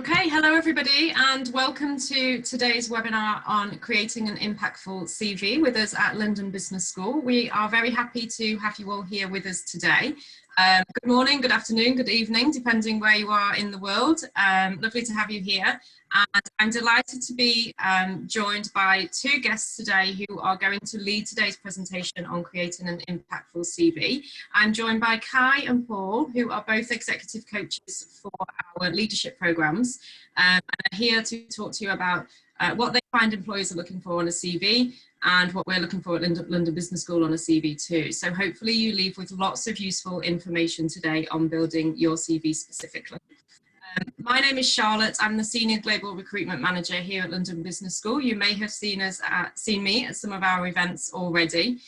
Okay, hello everybody and welcome to today's webinar on creating an impactful CV with us at London Business School. We are very happy to have you all here with us today. Good morning, good afternoon, good evening, depending where you are in the world. Lovely to have you here. And I'm delighted to be joined by two guests today who are going to lead today's presentation on creating an impactful CV. I'm joined by Kai and Paul, who are both executive coaches for our leadership programs, and are here to talk to you about what they find employers are looking for on a CV and what we're looking for at London Business School on a CV too. So hopefully you leave with lots of useful information today on building your CV specifically. My name is Charlotte. I'm the Senior Global Recruitment Manager here at London Business School. You may have seen me at some of our events already.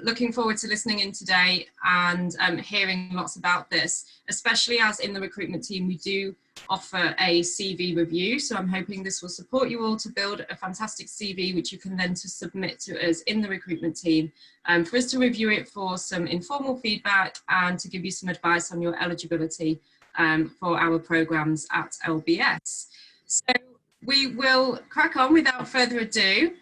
Looking forward to listening in today and hearing lots about this, especially as in the recruitment team we do offer a CV review. So I'm hoping this will support you all to build a fantastic CV which you can then submit to us in the recruitment team for us to review it for some informal feedback and to give you some advice on your eligibility for our programs at LBS. So we will crack on without further ado,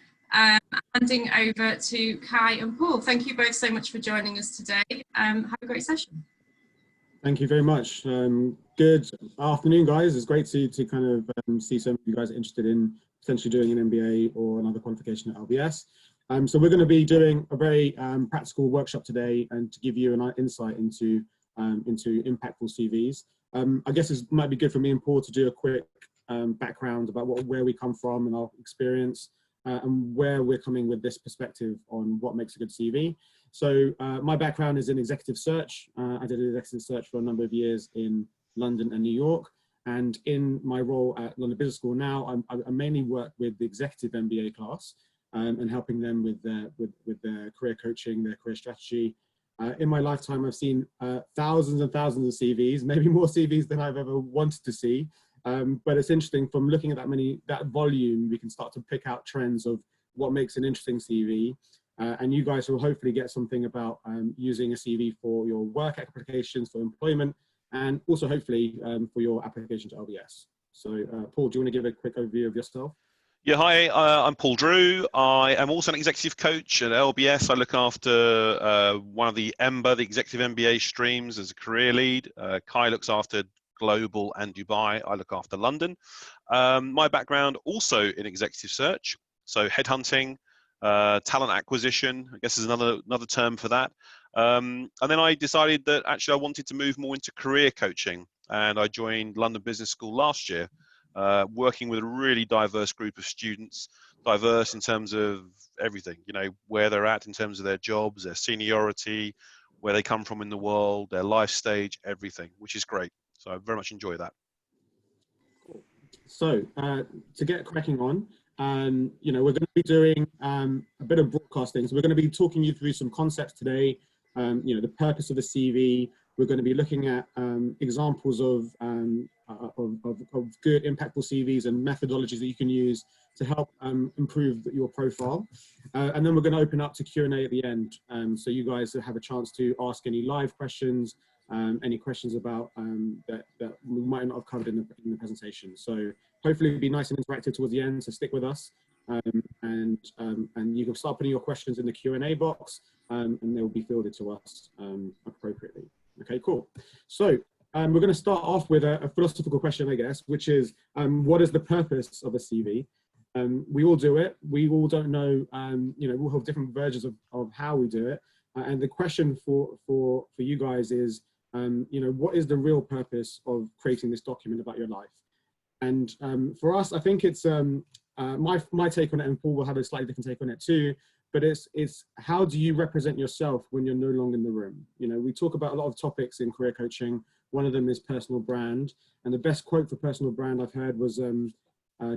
handing over to Kai and Paul. Thank you both so much for joining us today. Have a great session. Thank you very much. Good afternoon, guys. It's great to kind of see some of you guys are interested in potentially doing an MBA or another qualification at LBS. So we're going to be doing a very practical workshop today and to give you an insight into impactful CVs. I guess it might be good for me and Paul to do a quick background about where we come from and our experience and where we're coming with this perspective on what makes a good CV. So my background is in executive search. I did executive search for a number of years in London and New York. And in my role at London Business School now, I mainly work with the executive MBA class and helping them with their career coaching, their career strategy. In my lifetime, I've seen thousands and thousands of CVs, maybe more CVs than I've ever wanted to see. But it's interesting from looking at that volume, we can start to pick out trends of what makes an interesting CV. And you guys will hopefully get something about using a CV for your work applications, for employment, and also hopefully for your application to LBS. So Paul, do you want to give a quick overview of yourself? Yeah, hi, I'm Paul Drew. I am also an executive coach at LBS. I look after one of the EMBA, the executive MBA streams, as a career lead. Kai looks after Global and Dubai. I look after London. My background also in executive search, so headhunting, talent acquisition, I guess is another term for that. And then I decided that actually I wanted to move more into career coaching, and I joined London Business School last year. Working with a really diverse group of students, diverse in terms of everything, you know, where they're at in terms of their jobs, their seniority, where they come from in the world, their life stage, everything, which is great. So I very much enjoy that. Cool. So to get cracking on, you know, we're going to be doing a bit of broadcasting. So we're going to be talking you through some concepts today, you know, the purpose of a CV. We're going to be looking at examples of good impactful CVs and methodologies that you can use to help improve your profile. And then we're going to open up to Q&A at the end. So you guys have a chance to ask any live questions, any questions about that we might not have covered in the presentation. So hopefully it'll be nice and interactive towards the end, so stick with us. And you can start putting your questions in the Q&A box and they will be fielded to us appropriately. Okay, cool. So we're going to start off with a philosophical question, I guess, which is, what is the purpose of a CV? We all do it. We all don't know, you know, we'll have different versions of how we do it. And the question for you guys is, you know, what is the real purpose of creating this document about your life? And for us, I think it's my take on it, and Paul will have a slightly different take on it too. But it's how do you represent yourself when you're no longer in the room? You know, we talk about a lot of topics in career coaching. One of them is personal brand. And the best quote for personal brand I've heard was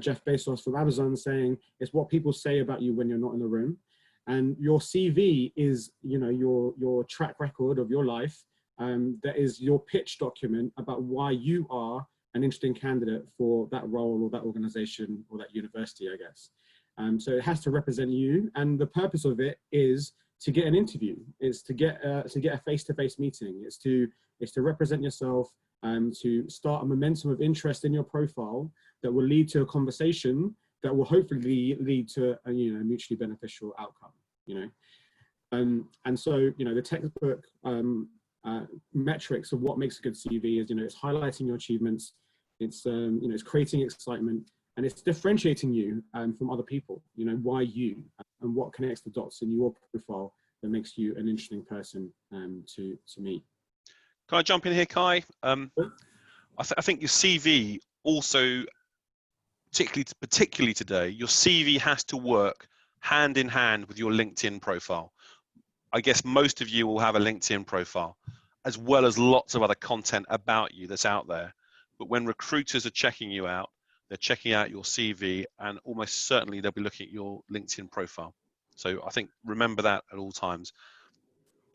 Jeff Bezos from Amazon saying, it's what people say about you when you're not in the room. And your CV is, you know, your track record of your life. That is your pitch document about why you are an interesting candidate for that role or that organization or that university, I guess. So it has to represent you, and the purpose of it is to get an interview. It's to get a face-to-face meeting. It's to represent yourself, to start a momentum of interest in your profile that will lead to a conversation that will hopefully lead to a mutually beneficial outcome. And so the textbook metrics of what makes a good CV is it's highlighting your achievements, it's it's creating excitement, and it's differentiating you from other people. Why you, and what connects the dots in your profile that makes you an interesting person to meet. Can I jump in here, Kai? I think your CV also, particularly today, your CV has to work hand in hand with your LinkedIn profile. I guess most of you will have a LinkedIn profile, as well as lots of other content about you that's out there. But when recruiters are checking you out, they're checking out your CV, and almost certainly they'll be looking at your LinkedIn profile. So I think remember that at all times.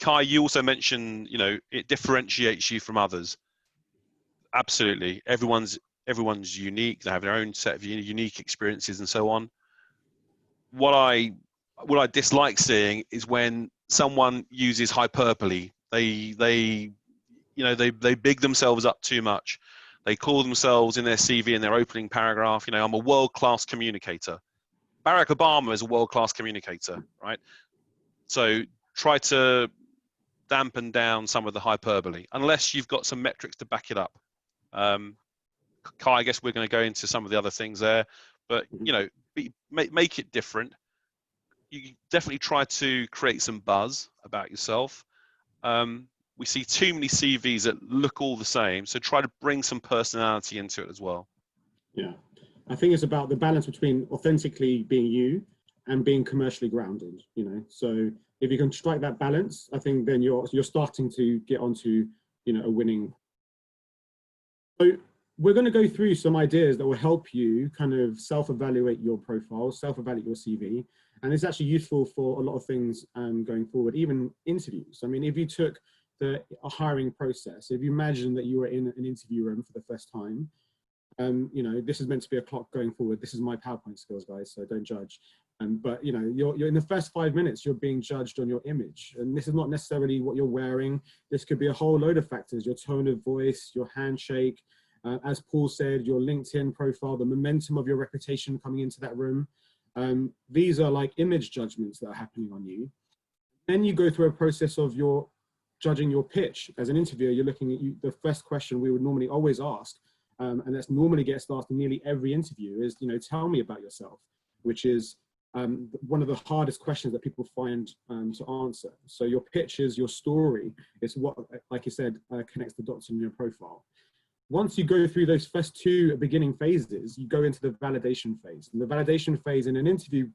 Kai, you also mentioned, it differentiates you from others. Absolutely. Everyone's unique. They have their own set of unique experiences and so on. What I dislike seeing is when someone uses hyperbole. They big themselves up too much. They call themselves in their CV, in their opening paragraph, I'm a world-class communicator. Barack Obama is a world-class communicator, right? So try to dampen down some of the hyperbole, unless you've got some metrics to back it up. Kai, I guess we're going to go into some of the other things there, but make it different. You definitely try to create some buzz about yourself. We see too many CVs that look all the same, so try to bring some personality into it as well. Yeah, I think it's about the balance between authentically being you and being commercially grounded. So if you can strike that balance, I think then you're starting to get onto a winning. So we're going to go through some ideas that will help you kind of self-evaluate your profile, self-evaluate your CV, and it's actually useful for a lot of things going forward, even interviews. I mean, if you took a hiring process, if you imagine that you were in an interview room for the first time, this is meant to be a clock going forward. This is my PowerPoint skills, guys, so don't judge. But you're in the first 5 minutes, you're being judged on your image, and this is not necessarily what you're wearing. This could be a whole load of factors: your tone of voice, your handshake, as Paul said, your LinkedIn profile, the momentum of your reputation coming into that room. These are like image judgments that are happening on you. Then you go through a process of judging your pitch. As an interviewer, you're looking at the first question we would normally always ask, and that's normally gets asked in nearly every interview, is tell me about yourself, which is one of the hardest questions that people find to answer. So your pitch is your story. It's what, like you said, connects the dots in your profile. Once you go through those first two beginning phases, you go into the validation phase. And the validation phase in an interview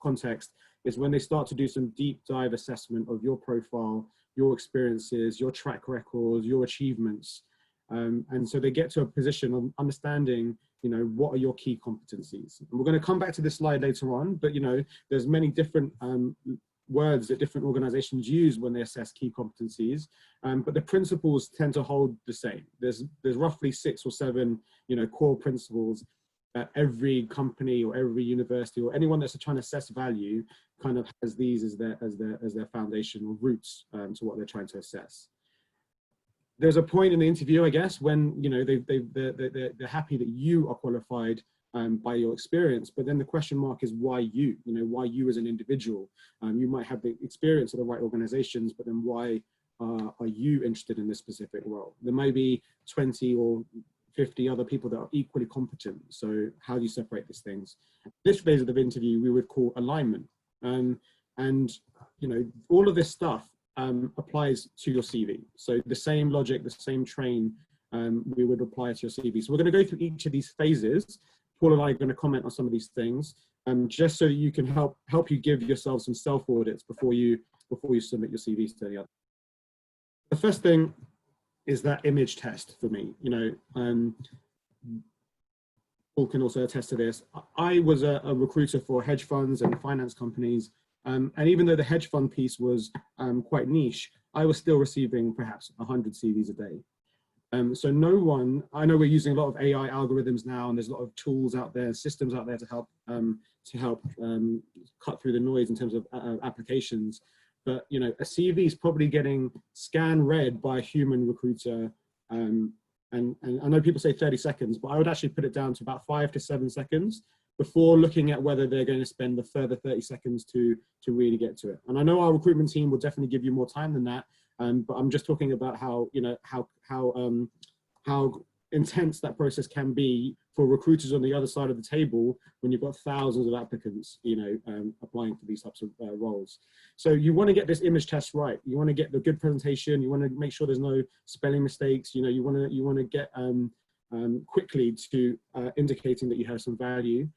context is when they start to do some deep dive assessment of your profile, your experiences, your track record, your achievements. And so they get to a position of understanding, what are your key competencies. And we're going to come back to this slide later on, but there's many different words that different organizations use when they assess key competencies, but the principles tend to hold the same. There's roughly 6 or 7 core principles that every company or every university or anyone that's trying to assess value kind of has these as their foundational roots to what they're trying to assess. There's a point in the interview, I guess, when they're happy that you are qualified by your experience, but then the question mark is why you? Why you as an individual? You might have the experience of the right organizations, but then why are you interested in this specific role? There may be 20 or 50 other people that are equally competent. So how do you separate these things? This phase of the interview we would call alignment, and all of this stuff applies to your CV. So the same logic, the same train we would apply to your CV. So we're going to go through each of these phases. Paul and I are going to comment on some of these things, just so you can help you give yourself some self audits before you submit your CVs to the other. The first thing is that image test for me. Paul can also attest to this. I was a recruiter for hedge funds and finance companies, and even though the hedge fund piece was quite niche, I was still receiving perhaps 100 CVs a day. So I know we're using a lot of AI algorithms now, and there's a lot of tools out there, systems out there to help cut through the noise in terms of applications. but you know, a CV is probably getting scan read by a human recruiter. And I know people say 30 seconds, but I would actually put it down to about 5 to 7 seconds before looking at whether they're going to spend the further 30 seconds to really get to it. And I know our recruitment team will definitely give you more time than that, but I'm just talking about how, you know, how intense that process can be for recruiters on the other side of the table when you've got thousands of applicants, you know, applying for these types of roles. So you want to get this image test right. You want to get the good presentation. You want to make sure there's no spelling mistakes. You know, you want to get quickly to indicating that you have some value.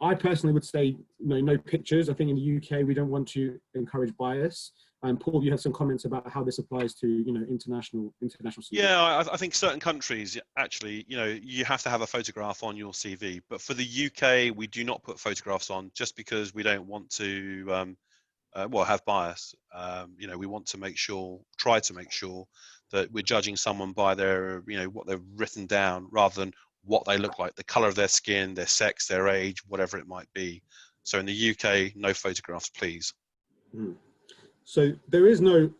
I personally would say no pictures. I think in the UK we don't want to encourage bias. Paul, you had some comments about how this applies to, you know, international CV. Yeah, I think certain countries actually, you know, you have to have a photograph on your CV, but for the UK we do not put photographs on just because we don't want to well, have bias. You know, we want to try to make sure that we're judging someone by their, you know, what they've written down rather than what they look like, the color of their skin, their sex, their age, whatever it might be. So in the UK, no photographs, please. Mm. So there is no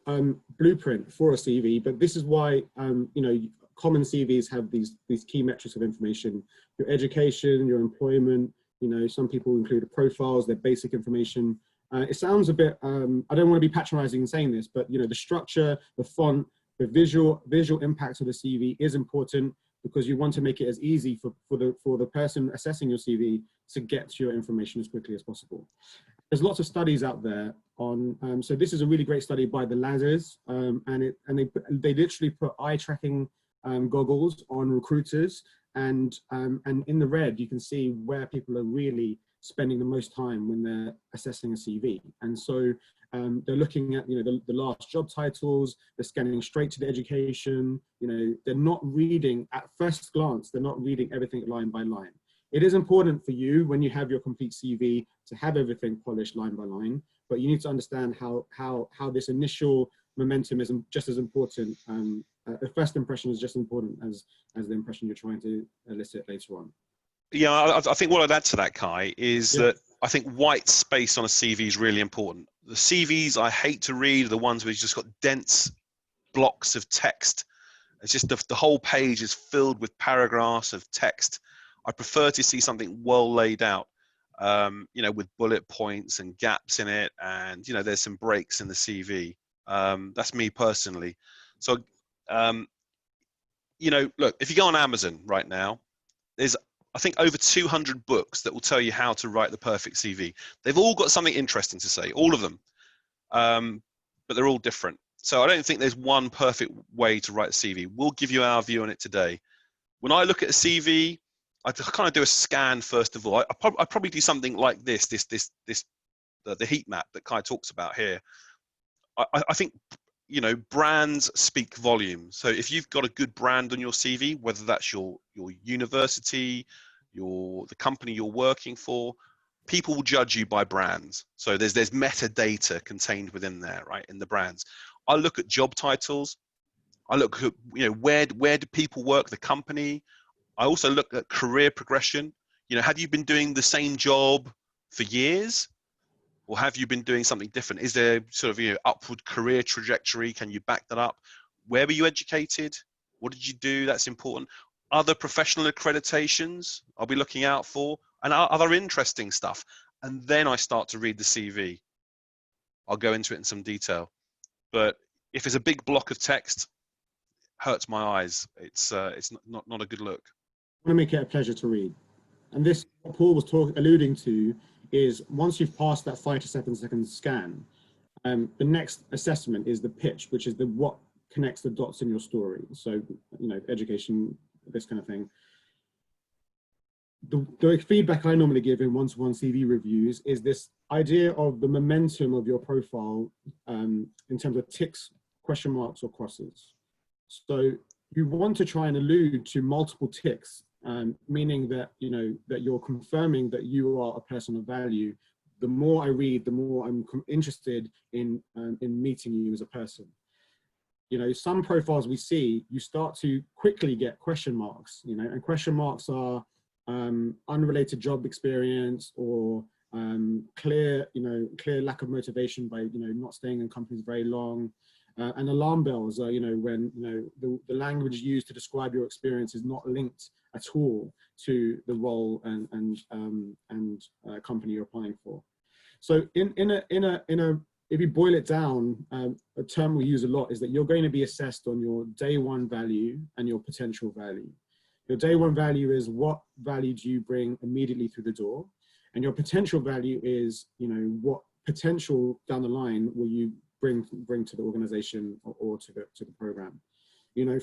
blueprint for a CV, but this is why, you know, common CVs have these key metrics of information: your education, your employment. You know, some people include profiles, their basic information. It sounds a bit, I don't want to be patronizing in saying this, but you know, the structure, the font, the visual impact of the CV is important, because you want to make it as easy for the person assessing your CV to get to your information as quickly as possible. There's lots of studies out there on, so this is a really great study by the Lazzers, and they literally put eye tracking goggles on recruiters, and in the red you can see where people are really spending the most time when they're assessing a CV. And so they're looking at, you know, the last job titles, they're scanning straight to the education, you know, they're not reading at first glance, they're not reading everything line by line. It is important for you when you have your complete CV to have everything polished line by line, but you need to understand how this initial momentum is just as important. The first impression is just as important as the impression you're trying to elicit later on. Yeah, I think what I'd add to that, Kai, is that I think white space on a CV is really important. The CVs I hate to read are the ones where you've just got dense blocks of text. It's just the whole page is filled with paragraphs of text. I prefer to see something well laid out, you know, with bullet points and gaps in it, and you know, there's some breaks in the CV. That's me personally. So, you know, look, if you go on Amazon right now, there's, I think, over 200 books that will tell you how to write the perfect CV. They've all got something interesting to say, all of them, but they're all different. So I don't think there's one perfect way to write a CV. We'll give you our view on it today. When I look at a CV, I kind of do a scan first of all. I probably do something like this, the heat map that Kai talks about here. I think, you know, brands speak volume. So if you've got a good brand on your CV, whether that's your university, the company you're working for, people will judge you by brands. So there's metadata contained within there, right, in the brands. I look at job titles. I look at, you know, where do people work, the company. I also look at career progression. You know, have you been doing the same job for years? Or have you been doing something different? Is there sort of, you know, upward career trajectory? Can you back that up? Where were you educated? What did you do? That's important. Other professional accreditations I'll be looking out for, and other interesting stuff. And then I start to read the CV. I'll go into it in some detail. But if it's a big block of text, hurts my eyes. It's not a good look. I want to make it a pleasure to read. And this, what Paul was alluding to, is once you've passed that 5 to 7 second scan, the next assessment is the pitch, which is what connects the dots in your story. So, you know, education, this kind of thing. The feedback I normally give in one-to-one CV reviews is this idea of the momentum of your profile in terms of ticks, question marks, or crosses. So you want to try and allude to multiple ticks, meaning that, you know, that you're confirming that you are a person of value. The more I read, the more I'm interested in meeting you as a person. You know, some profiles we see, you start to quickly get question marks, you know, and question marks are unrelated job experience, or clear lack of motivation by, not staying in companies very long. And alarm bells are, when, the language used to describe your experience is not linked at all to the role and company you're applying for. So if you boil it down, a term we use a lot is that you're going to be assessed on your day one value and your potential value. Your day one value is what value do you bring immediately through the door, and your potential value is, what potential down the line will you bring to the organization or to the program.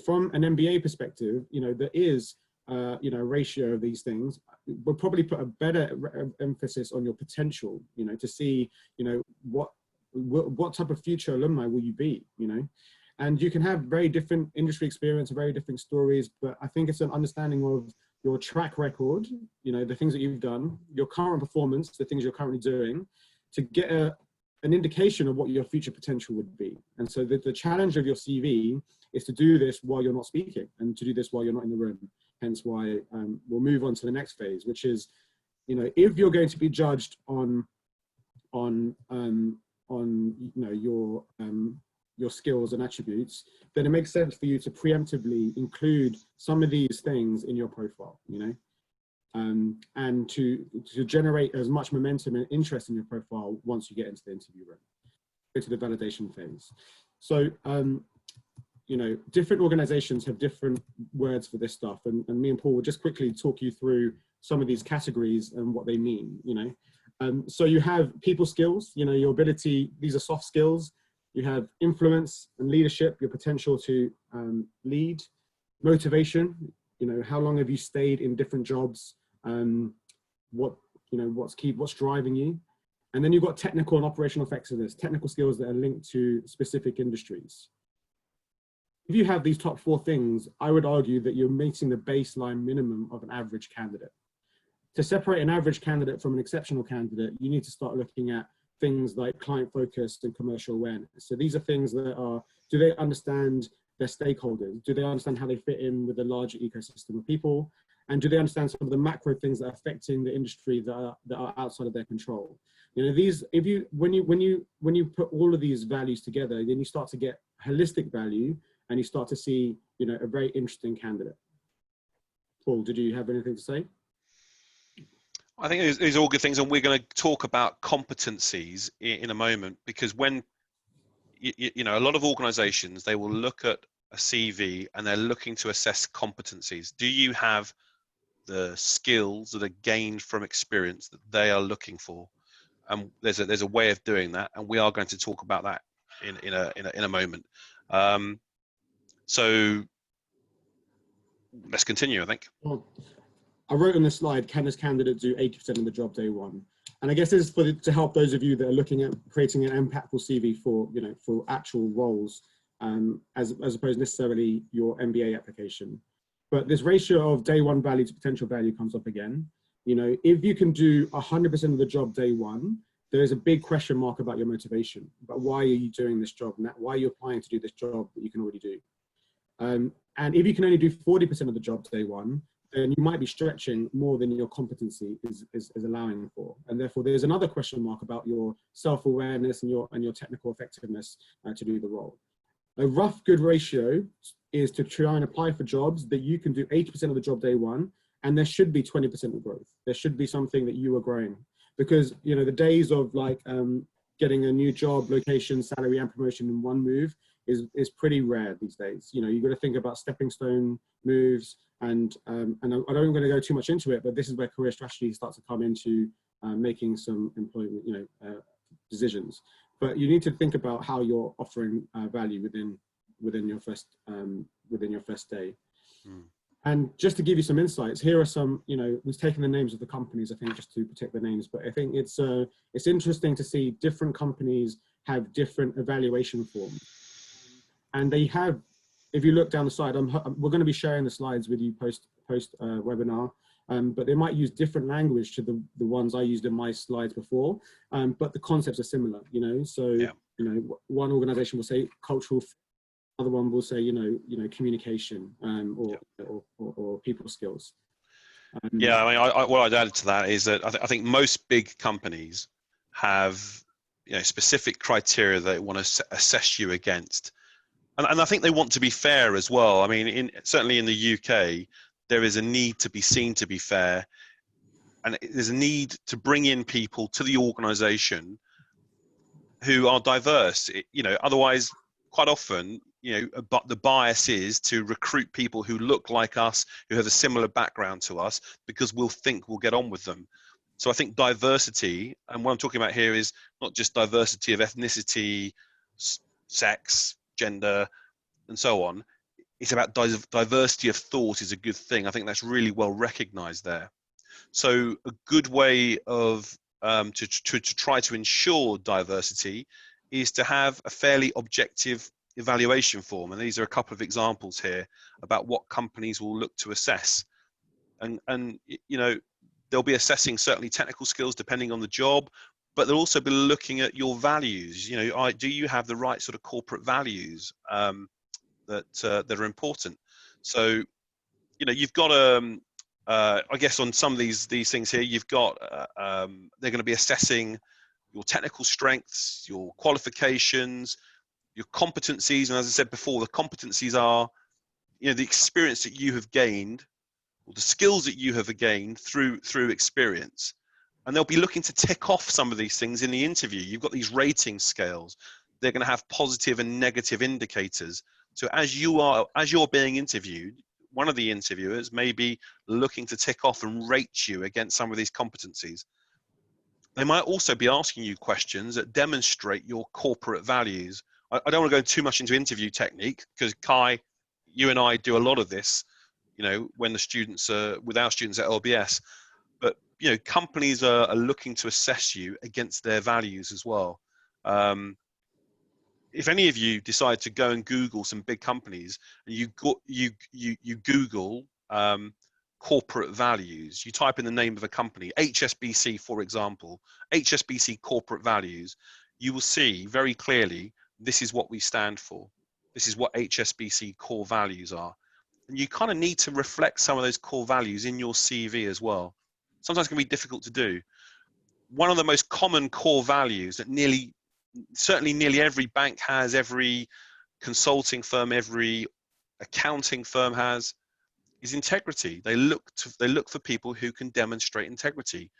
From an MBA perspective, there is a ratio of these things. We'll probably put a better emphasis on your potential, to see, what type of future alumni will you be, and you can have very different industry experience, very different stories, but I think it's an understanding of your track record, the things that you've done, your current performance, the things you're currently doing, to get an indication of what your future potential would be. And so the challenge of your CV is to do this while you're not speaking and to do this while you're not in the room. Hence why we'll move on to the next phase, which is, if you're going to be judged on your skills and attributes, then it makes sense for you to preemptively include some of these things in your profile, and to generate as much momentum and interest in your profile once you get into the interview room. Go to the validation phase. So, different organizations have different words for this stuff, and me and Paul will just quickly talk you through some of these categories and what they mean, So you have people skills, your ability, these are soft skills. You have influence and leadership, your potential to lead. Motivation, how long have you stayed in different jobs? What's driving you? And then you've got technical and operational effectiveness, technical skills that are linked to specific industries. If you have these top four things, I would argue that you're meeting the baseline minimum of an average candidate. To separate an average candidate from an exceptional candidate, you need to start looking at things like client focused and commercial awareness. So these are things that are, do they understand their stakeholders? Do they understand how they fit in with the larger ecosystem of people? And do they understand some of the macro things that are affecting the industry that are outside of their control? When you put all of these values together, then you start to get holistic value and you start to see, a very interesting candidate. Paul, did you have anything to say? I think these are all good things, and we're going to talk about competencies in a moment, because when a lot of organizations, they will look at a CV and they're looking to assess competencies. Do you have the skills that are gained from experience that they are looking for? And there's a way of doing that, and we are going to talk about that in a moment. So let's continue, I think. Well, I wrote on this slide, can this candidate do 80% of the job day one? And I guess this is to help those of you that are looking at creating an impactful CV for, for actual roles, as opposed necessarily your MBA application. But this ratio of day one value to potential value comes up again. If you can do 100% of the job day one, there is a big question mark about your motivation. But why are you doing this job? Why are you applying to do this job that you can already do? And if you can only do 40% of the job day one, then you might be stretching more than your competency is allowing for. And therefore, there's another question mark about your self-awareness and your technical effectiveness to do the role. A rough good ratio is to try and apply for jobs that you can do 80% of the job day one, and there should be 20% of growth. There should be something that you are growing. Because, the days of getting a new job, location, salary, and promotion in one move is pretty rare these days. You've got to think about stepping stone moves, and I don't want to go too much into it, but this is where career strategy starts to come into making some employment, decisions. But you need to think about how you're offering value within your first day. Mm. And just to give you some insights, here are some, we've taken the names of the companies, I think, just to protect the names, but I think it's interesting to see different companies have different evaluation forms. And they have, if you look down the side, we're going to be sharing the slides with you post webinar, but they might use different language to the ones I used in my slides before, but the concepts are similar, so, yeah. One organization will say cultural, other one will say, communication or people skills. Yeah, I mean, what I'd add to that is that I think most big companies have, you know, specific criteria they want to assess you against, and I think they want to be fair as well. I mean, certainly in the UK, there is a need to be seen to be fair, and there's a need to bring in people to the organisation who are diverse. You know, otherwise, quite often, you know, but the bias is to recruit people who look like us, who have a similar background to us, because we'll think we'll get on with them. So I think diversity, and what I'm talking about here is not just diversity of ethnicity, sex, gender, and so on. It's about diversity of thought is a good thing. I think that's really well recognized there. So a good way of to try to ensure diversity is to have a fairly objective evaluation form, and these are a couple of examples here about what companies will look to assess. And you know, they'll be assessing certainly technical skills depending on the job, but they'll also be looking at your values. You know, do you have the right sort of corporate values that are important? So, you know, you've got I guess on some of these things here, you've got they're going to be assessing your technical strengths, your qualifications, your competencies, and as I said before, the competencies are, you know, the experience that you have gained, or the skills that you have gained through experience, and they'll be looking to tick off some of these things in the interview. You've got these rating scales; they're going to have positive and negative indicators. So as you're being interviewed, one of the interviewers may be looking to tick off and rate you against some of these competencies. They might also be asking you questions that demonstrate your corporate values. I don't want to go too much into interview technique, because Kai, you and I do a lot of this, you know, when the students are with our students at LBS. But, you know, companies are looking to assess you against their values as well. If any of you decide to go and Google some big companies, and you Google corporate values, you type in the name of a company, HSBC, for example, HSBC corporate values, you will see very clearly, this is what we stand for. This is what HSBC core values are. And you kind of need to reflect some of those core values in your CV as well. Sometimes it can be difficult to do. One of the most common core values that certainly nearly every bank has, every consulting firm, every accounting firm has, is integrity. They look for people who can demonstrate integrity.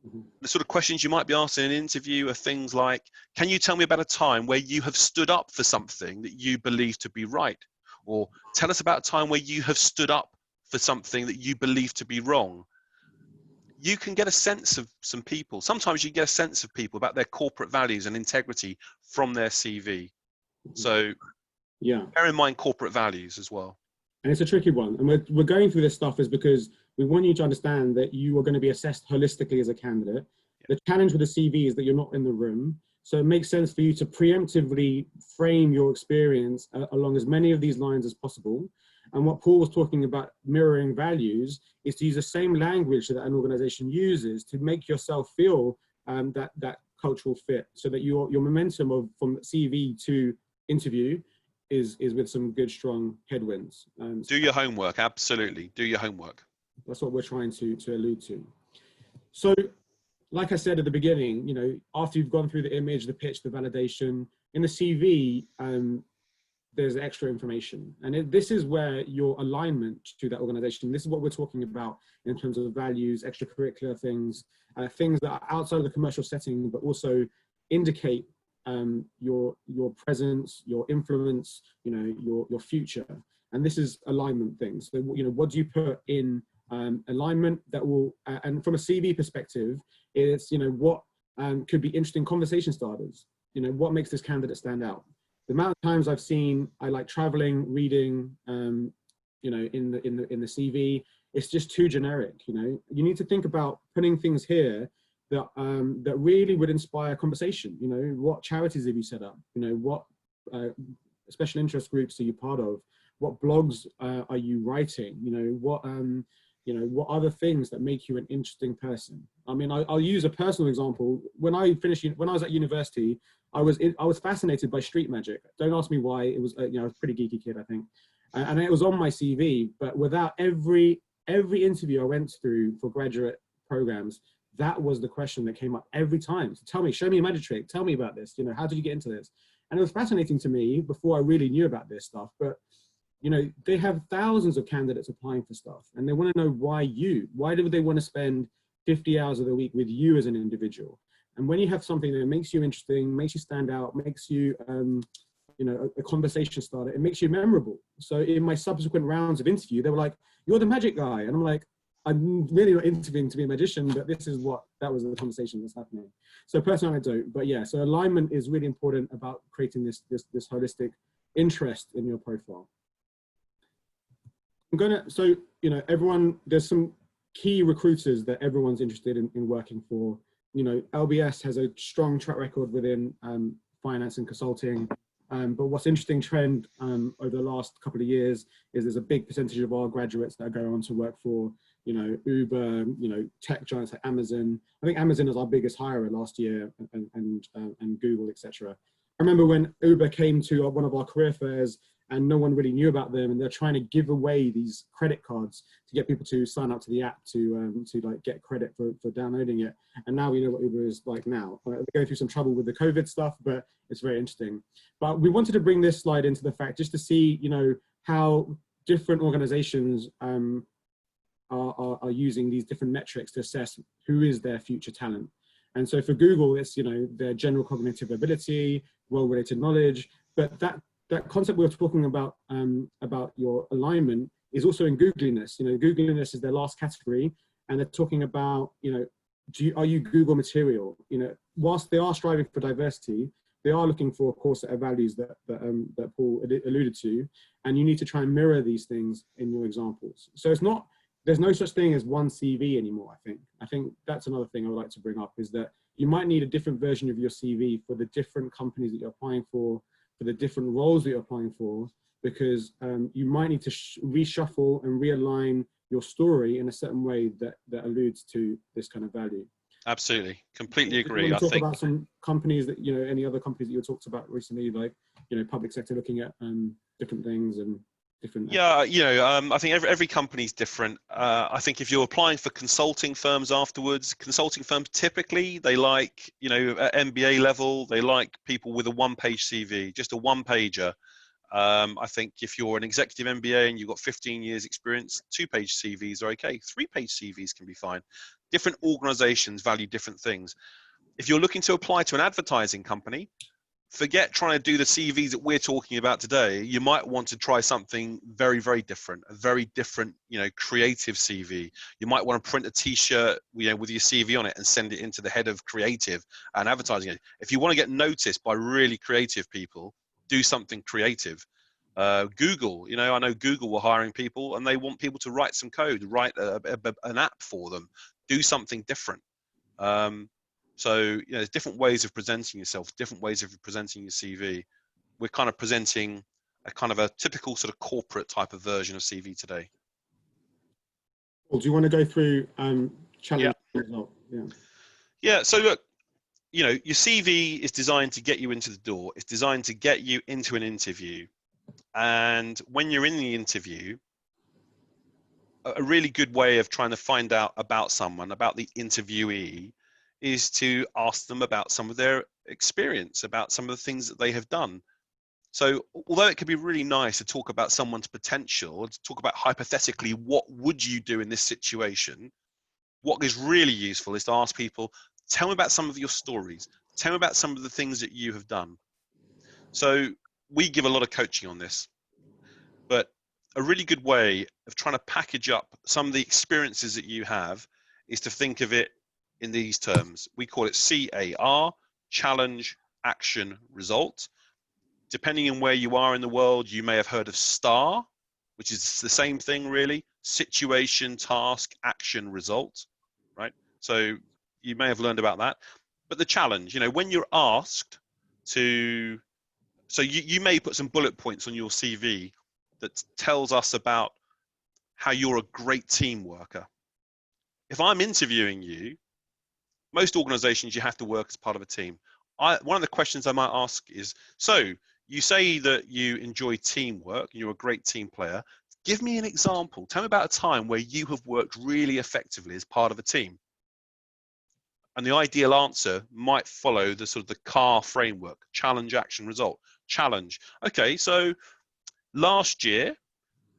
Mm-hmm. The sort of questions you might be asked in an interview are things like, can you tell me about a time where you have stood up for something that you believe to be right? Or tell us about a time where you have stood up for something that you believe to be wrong. You can get a sense of some people. Sometimes you get a sense of people about their corporate values and integrity from their CV. So yeah, bear in mind corporate values as well. And it's a tricky one. And we're going through this stuff is because we want you to understand that you are going to be assessed holistically as a candidate. Yeah. The challenge with the CV is that you're not in the room. So it makes sense for you to preemptively frame your experience along as many of these lines as possible. And what Paul was talking about, mirroring values, is to use the same language that an organization uses to make yourself feel that cultural fit, so that your momentum from CV to interview is with some good, strong headwinds. Do your homework, absolutely. Do your homework. That's what we're trying to allude to. So, like I said at the beginning, you know, after you've gone through the image, the pitch, the validation, in the CV, there's extra information. And this is where your alignment to that organization, this is what we're talking about in terms of values, extracurricular things, things that are outside of the commercial setting, but also indicate your presence, your influence, you know, your future. And this is alignment things. So, you know, what do you put in alignment that will, and from a CV perspective, it's, you know, what could be interesting conversation starters. You know, what makes this candidate stand out? The amount of times I've seen, I like traveling, reading, you know, in the CV, it's just too generic. You know, you need to think about putting things here that that really would inspire conversation. You know, what charities have you set up? You know, what special interest groups are you part of? What blogs are you writing? You know, what other things that make you an interesting person? I mean, I'll use a personal example. When I was at university, I was fascinated by street magic. Don't ask me why. It was, you know, I was a pretty geeky kid, I think. And it was on my CV, but without every every interview I went through for graduate programs, that was the question that came up every time. So tell me, show me a magic trick. Tell me about this. You know, how did you get into this? And it was fascinating to me before I really knew about this stuff. But, you know, they have thousands of candidates applying for stuff, and they want to know why do they want to spend 50 hours of the week with you as an individual? And when you have something that makes you interesting, makes you stand out, makes you, you know, a conversation starter, it makes you memorable. So in my subsequent rounds of interview, they were like, "You're the magic guy." And I'm like, I'm really not interviewing to be a magician, but that was the conversation that's happening. So personal anecdote, but yeah, so alignment is really important about creating this holistic interest in your profile. So, you know, there's some key recruiters that everyone's interested in working for. You know, LBS has a strong track record within finance and consulting. But what's interesting trend over the last couple of years is there's a big percentage of our graduates that go on to work for, you know, Uber, you know, tech giants like Amazon. I think Amazon is our biggest hirer last year, and Google, etc. I remember when Uber came to one of our career fairs and no one really knew about them, and they're trying to give away these credit cards to get people to sign up to the app to like get credit for downloading it. And now we know what Uber is like now. They're going through some trouble with the COVID stuff, but it's very interesting. But we wanted to bring this slide into the fact just to see, you know, how different organizations are using these different metrics to assess who is their future talent. And so for Google, it's, you know, their general cognitive ability, well-related knowledge, but that concept we were talking about your alignment is also in Googliness. You know, Googliness is their last category, and they're talking about, you know, are you Google material? You know, whilst they are striving for diversity, they are looking for a core set of values that Paul alluded to, and you need to try and mirror these things in your examples. So it's not, there's no such thing as one CV anymore, I think that's another thing I would like to bring up, is that you might need a different version of your CV for the different companies that you're applying for the different roles that you're applying for, because you might need to reshuffle and realign your story in a certain way that alludes to this kind of value. Absolutely, completely agree. I think about some companies that, you know, any other companies that you talked about recently, like, you know, public sector looking at different things and different. Yeah, you know, I think every company's different. I think if you're applying for consulting firms afterwards, consulting firms typically, they like, you know, at MBA level, they like people with a one-page CV, just a one-pager. I think if you're an executive MBA and you've got 15 years experience, 2-page CVs are okay. 3-page CVs can be fine. Different organizations value different things. If you're looking to apply to an advertising company, forget trying to do the CVs that we're talking about today. You might want to try something very, very different, a very different, you know, creative CV. You might want to print a T-shirt, you know, with your CV on it and send it into the head of creative and advertising. If you want to get noticed by really creative people, do something creative. Google, you know, I know Google were hiring people and they want people to write some code, write an app for them, do something different. So, you know, there's different ways of presenting yourself, different ways of presenting your CV. We're kind of presenting a kind of a typical sort of corporate type of version of CV today. Well, do you want to go through challenge? Yeah. Yeah. So look, you know, your CV is designed to get you into the door. It's designed to get you into an interview. And when you're in the interview, a really good way of trying to find out about someone, about the interviewee, is to ask them about some of their experience, about some of the things that they have done. So although it could be really nice to talk about someone's potential, to talk about hypothetically, what would you do in this situation? What is really useful is to ask people, tell me about some of your stories. Tell me about some of the things that you have done. So we give a lot of coaching on this, but a really good way of trying to package up some of the experiences that you have is to think of it in these terms. We call it CAR, challenge, action, result. Depending on where you are in the world, you may have heard of STAR, which is the same thing really, situation, task, action, result, right? So you may have learned about that. But the challenge, you know, when you're asked to, so you may put some bullet points on your CV that tells us about how you're a great team worker. If I'm interviewing you, most organizations, you have to work as part of a team. One of the questions I might ask is, so you say that you enjoy teamwork and you're a great team player. Give me an example. Tell me about a time where you have worked really effectively as part of a team. And the ideal answer might follow the sort of the CAR framework: challenge, action, result. Challenge. Okay, so last year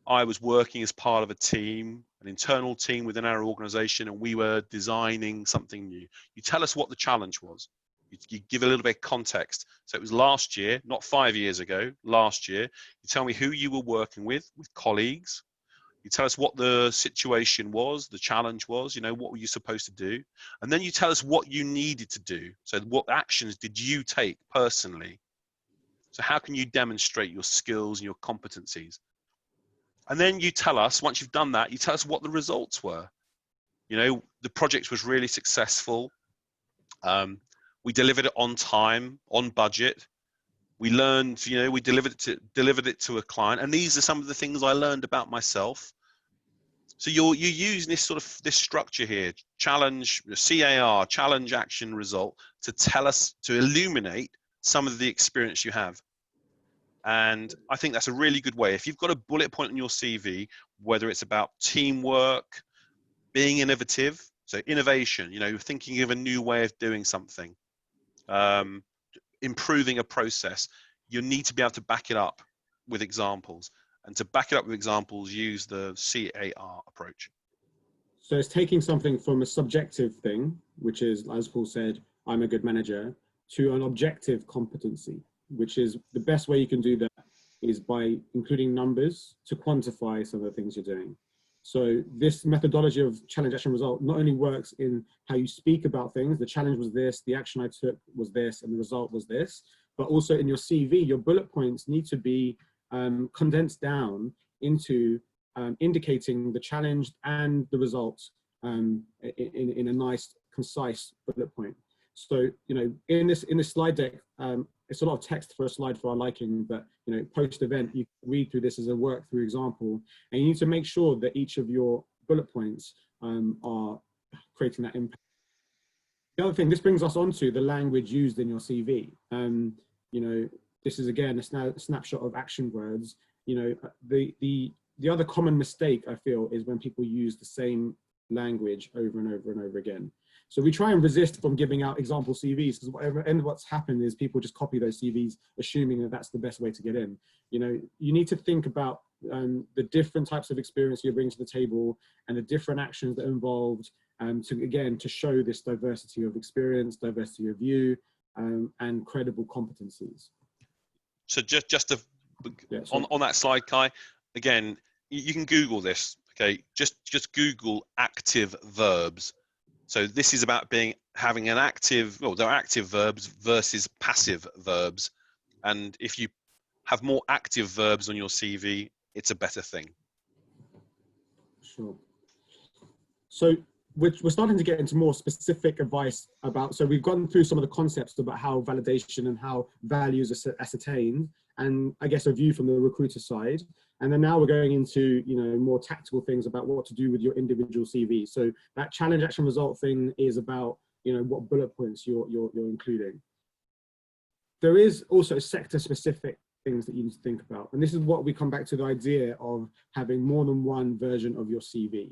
I was working as part of a team, an internal team within our organization, and we were designing something new. You tell us what the challenge was. You give a little bit of context. So it was last year, not 5 years ago, last year. You tell me who you were working with colleagues. You tell us what the situation was, the challenge was, you know, what were you supposed to do? And then you tell us what you needed to do. So what actions did you take personally? So how can you demonstrate your skills and your competencies? And then you tell us, once you've done that, you tell us what the results were. You know, the project was really successful. We delivered it on time, on budget. We learned, you know, we delivered it to a client. And these are some of the things I learned about myself. So you're using this sort of this structure here: challenge, CAR, challenge, action, result, to tell us, to illuminate some of the experience you have. And I think that's a really good way. If you've got a bullet point on your CV, whether it's about teamwork, being innovative, so innovation, you know, thinking of a new way of doing something, improving a process, you need to be able to back it up with examples. And to back it up with examples, use the CAR approach. So it's taking something from a subjective thing, which is, as Paul said, I'm a good manager, to an objective competency, which is the best way you can do that is by including numbers to quantify some of the things you're doing. So this methodology of challenge, action, result not only works in how you speak about things, the challenge was this, the action I took was this, and the result was this, but also in your CV, your bullet points need to be condensed down into indicating the challenge and the results in a nice, concise bullet point. So, you know, in this slide deck, it's a lot of text for a slide for our liking, but, you know, post-event, you can read through this as a work-through example, and you need to make sure that each of your bullet points are creating that impact. The other thing, this brings us onto the language used in your CV. You know, this is, again, a snapshot of action words. You know, the other common mistake, I feel, is when people use the same language over and over and over again. So we try and resist from giving out example CVs, because what's happened is people just copy those CVs, assuming that that's the best way to get in. You know, you need to think about the different types of experience you bring to the table and the different actions that are involved, to show this diversity of experience, diversity of view, and credible competencies. So just to, on that slide, Kai, again, you can Google this. Okay, just Google active verbs. So this is about having an active, well, they're active verbs versus passive verbs. And if you have more active verbs on your CV, it's a better thing. Sure. So we're starting to get into more specific advice about, so we've gone through some of the concepts about how validation and how values are ascertained, and I guess a view from the recruiter side. And then now we're going into, you know, more tactical things about what to do with your individual CV. So that challenge, action, result thing is about, you know, what bullet points you're including. There is also sector specific things that you need to think about. And this is what we come back to the idea of having more than one version of your CV.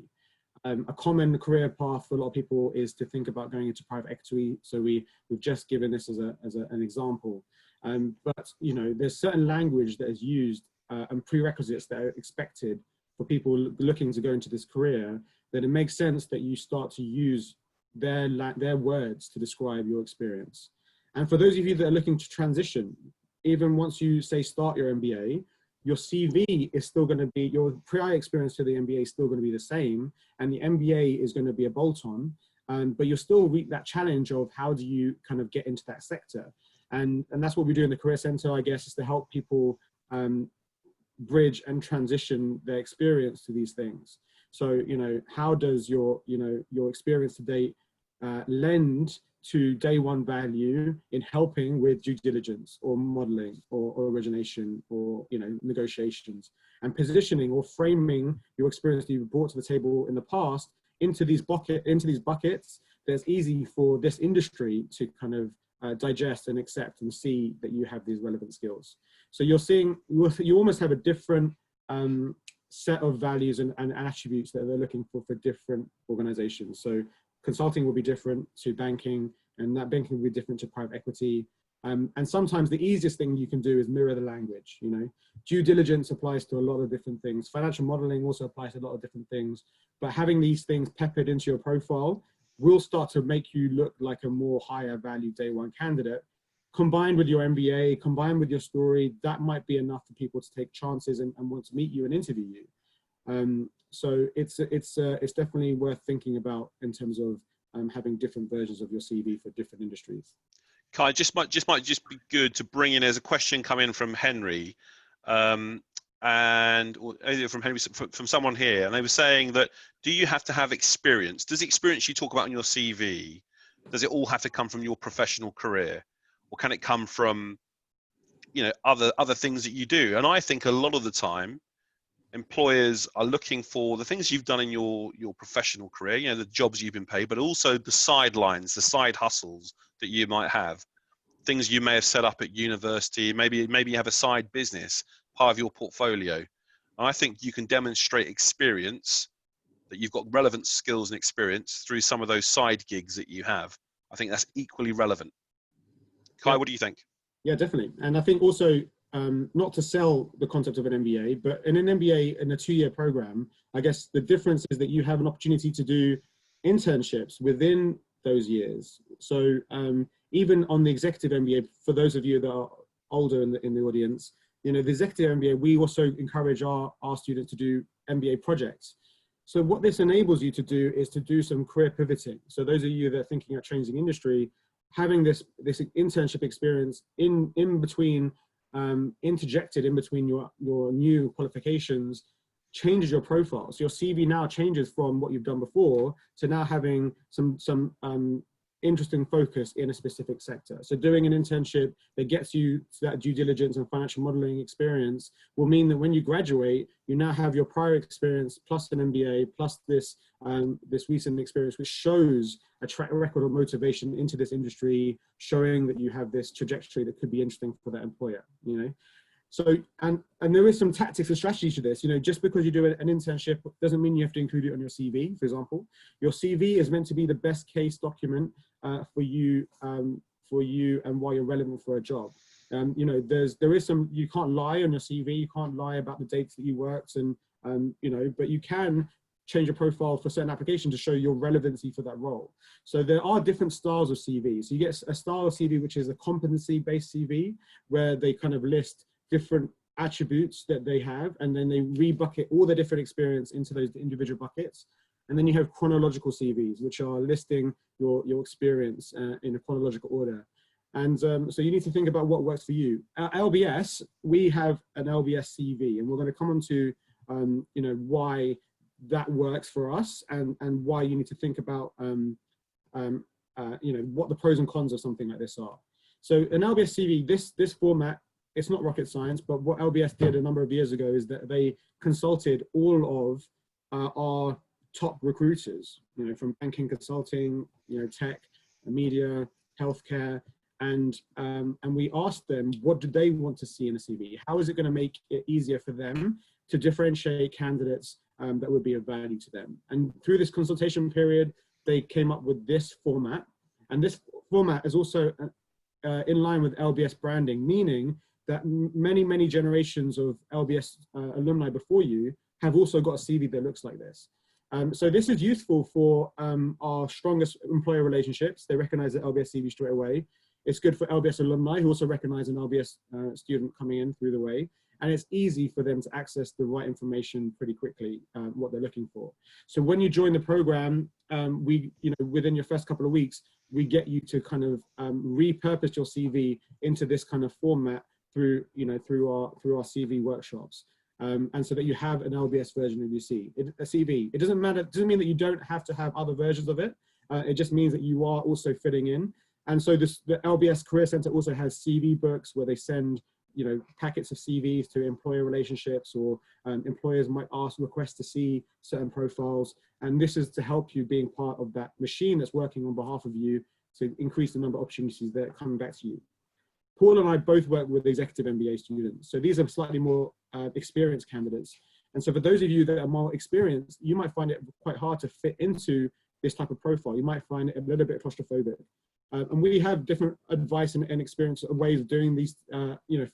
A common career path for a lot of people is to think about going into private equity. So we've just given this as an example. But, you know, there's certain language that is used and prerequisites that are expected for people looking to go into this career, that it makes sense that you start to use their words to describe your experience. And for those of you that are looking to transition, even once you say start your MBA, your CV is still going to be, your prior experience to the MBA is still going to be the same, and the MBA is going to be a bolt-on, but you'll still reap that challenge of how do you kind of get into that sector. And that's what we do in the Career Centre, I guess, is to help people bridge and transition their experience to these things. So, you know, how does your experience to date lend to day one value in helping with due diligence or modeling or origination or, you know, negotiations, and positioning or framing your experience that you've brought to the table in the past into these buckets that's easy for this industry to kind of digest and accept and see that you have these relevant skills. So you're seeing, you almost have a different set of values and attributes that they're looking for different organizations. So consulting will be different to banking, and that banking will be different to private equity. And sometimes the easiest thing you can do is mirror the language. You know, due diligence applies to a lot of different things. Financial modeling also applies to a lot of different things. But having these things peppered into your profile will start to make you look like a more higher value day one candidate. Combined with your MBA, combined with your story, that might be enough for people to take chances and want to meet you and interview you. So it's definitely worth thinking about in terms of having different versions of your CV for different industries. Kai, might just be good to bring in, as a question come in from Henry, from someone here, and they were saying that, do you have to have experience? Does the experience you talk about in your CV, does it all have to come from your professional career, or can it come from, you know, other things that you do? And I think a lot of the time, employers are looking for the things you've done in your professional career, you know, the jobs you've been paid, but also the sidelines, the side hustles that you might have, things you may have set up at university, maybe you have a side business, part of your portfolio. And I think you can demonstrate experience, that you've got relevant skills and experience through some of those side gigs that you have. I think that's equally relevant. Kai, what do you think? Yeah, definitely. And I think also, not to sell the concept of an MBA, but in an MBA in a 2-year program, I guess the difference is that you have an opportunity to do internships within those years. So even on the executive MBA, for those of you that are older in the audience, you know, the executive MBA, we also encourage our students to do MBA projects. So what this enables you to do is to do some career pivoting. So those of you that are thinking of changing industry, having this internship experience in between, interjected in between your new qualifications, changes your profile. So your CV now changes from what you've done before to now having some interesting focus in a specific sector. So doing an internship that gets you to that due diligence and financial modeling experience will mean that when you graduate, you now have your prior experience plus an MBA plus this recent experience, which shows a track record of motivation into this industry, showing that you have this trajectory that could be interesting for that employer, you know. So, and there is some tactics and strategies to this. You know, just because you do an internship doesn't mean you have to include it on your CV, for example. Your CV is meant to be the best case document for you and why you're relevant for a job. You know, there is some, you can't lie on your CV, you can't lie about the dates that you worked, and you know, but you can change your profile for certain applications to show your relevancy for that role. So there are different styles of CV. So you get a style of CV which is a competency-based CV, where they kind of list different attributes that they have, and then they re-bucket all the different experience into those individual buckets. And then you have chronological CVs, which are listing your experience in a chronological order. And so you need to think about what works for you. At LBS, we have an LBS CV, and we're going to come on to you know, why that works for us, and why you need to think about you know, what the pros and cons of something like this are. So an LBS CV, this format, it's not rocket science, but what LBS did a number of years ago is that they consulted all of our top recruiters, you know, from banking, consulting, you know, tech, media, healthcare, and we asked them, what do they want to see in a CV? How is it going to make it easier for them to differentiate candidates that would be of value to them? And through this consultation period, they came up with this format, and this format is also in line with LBS branding, meaning that many generations of LBS alumni before you have also got a CV that looks like this. So this is useful for our strongest employer relationships. They recognize the LBS CV straight away. It's good for LBS alumni who also recognize an LBS student coming in through the way. And it's easy for them to access the right information pretty quickly, what they're looking for. So when you join the program, we, you know, within your first couple of weeks, we get you to kind of repurpose your CV into this kind of format through, you know, through our CV workshops. And so that you have an LBS version of your CV. It doesn't matter, it doesn't mean that you don't have to have other versions of it. It just means that you are also fitting in. And so the LBS Career Center also has CV books where they send, you know, packets of CVs to employer relationships, or employers might request to see certain profiles. And this is to help you being part of that machine that's working on behalf of you to increase the number of opportunities that are coming back to you. Paul and I both work with executive MBA students. So these are slightly more experienced candidates. And so for those of you that are more experienced, you might find it quite hard to fit into this type of profile. You might find it a little bit claustrophobic. And we have different advice and experience and ways of doing these,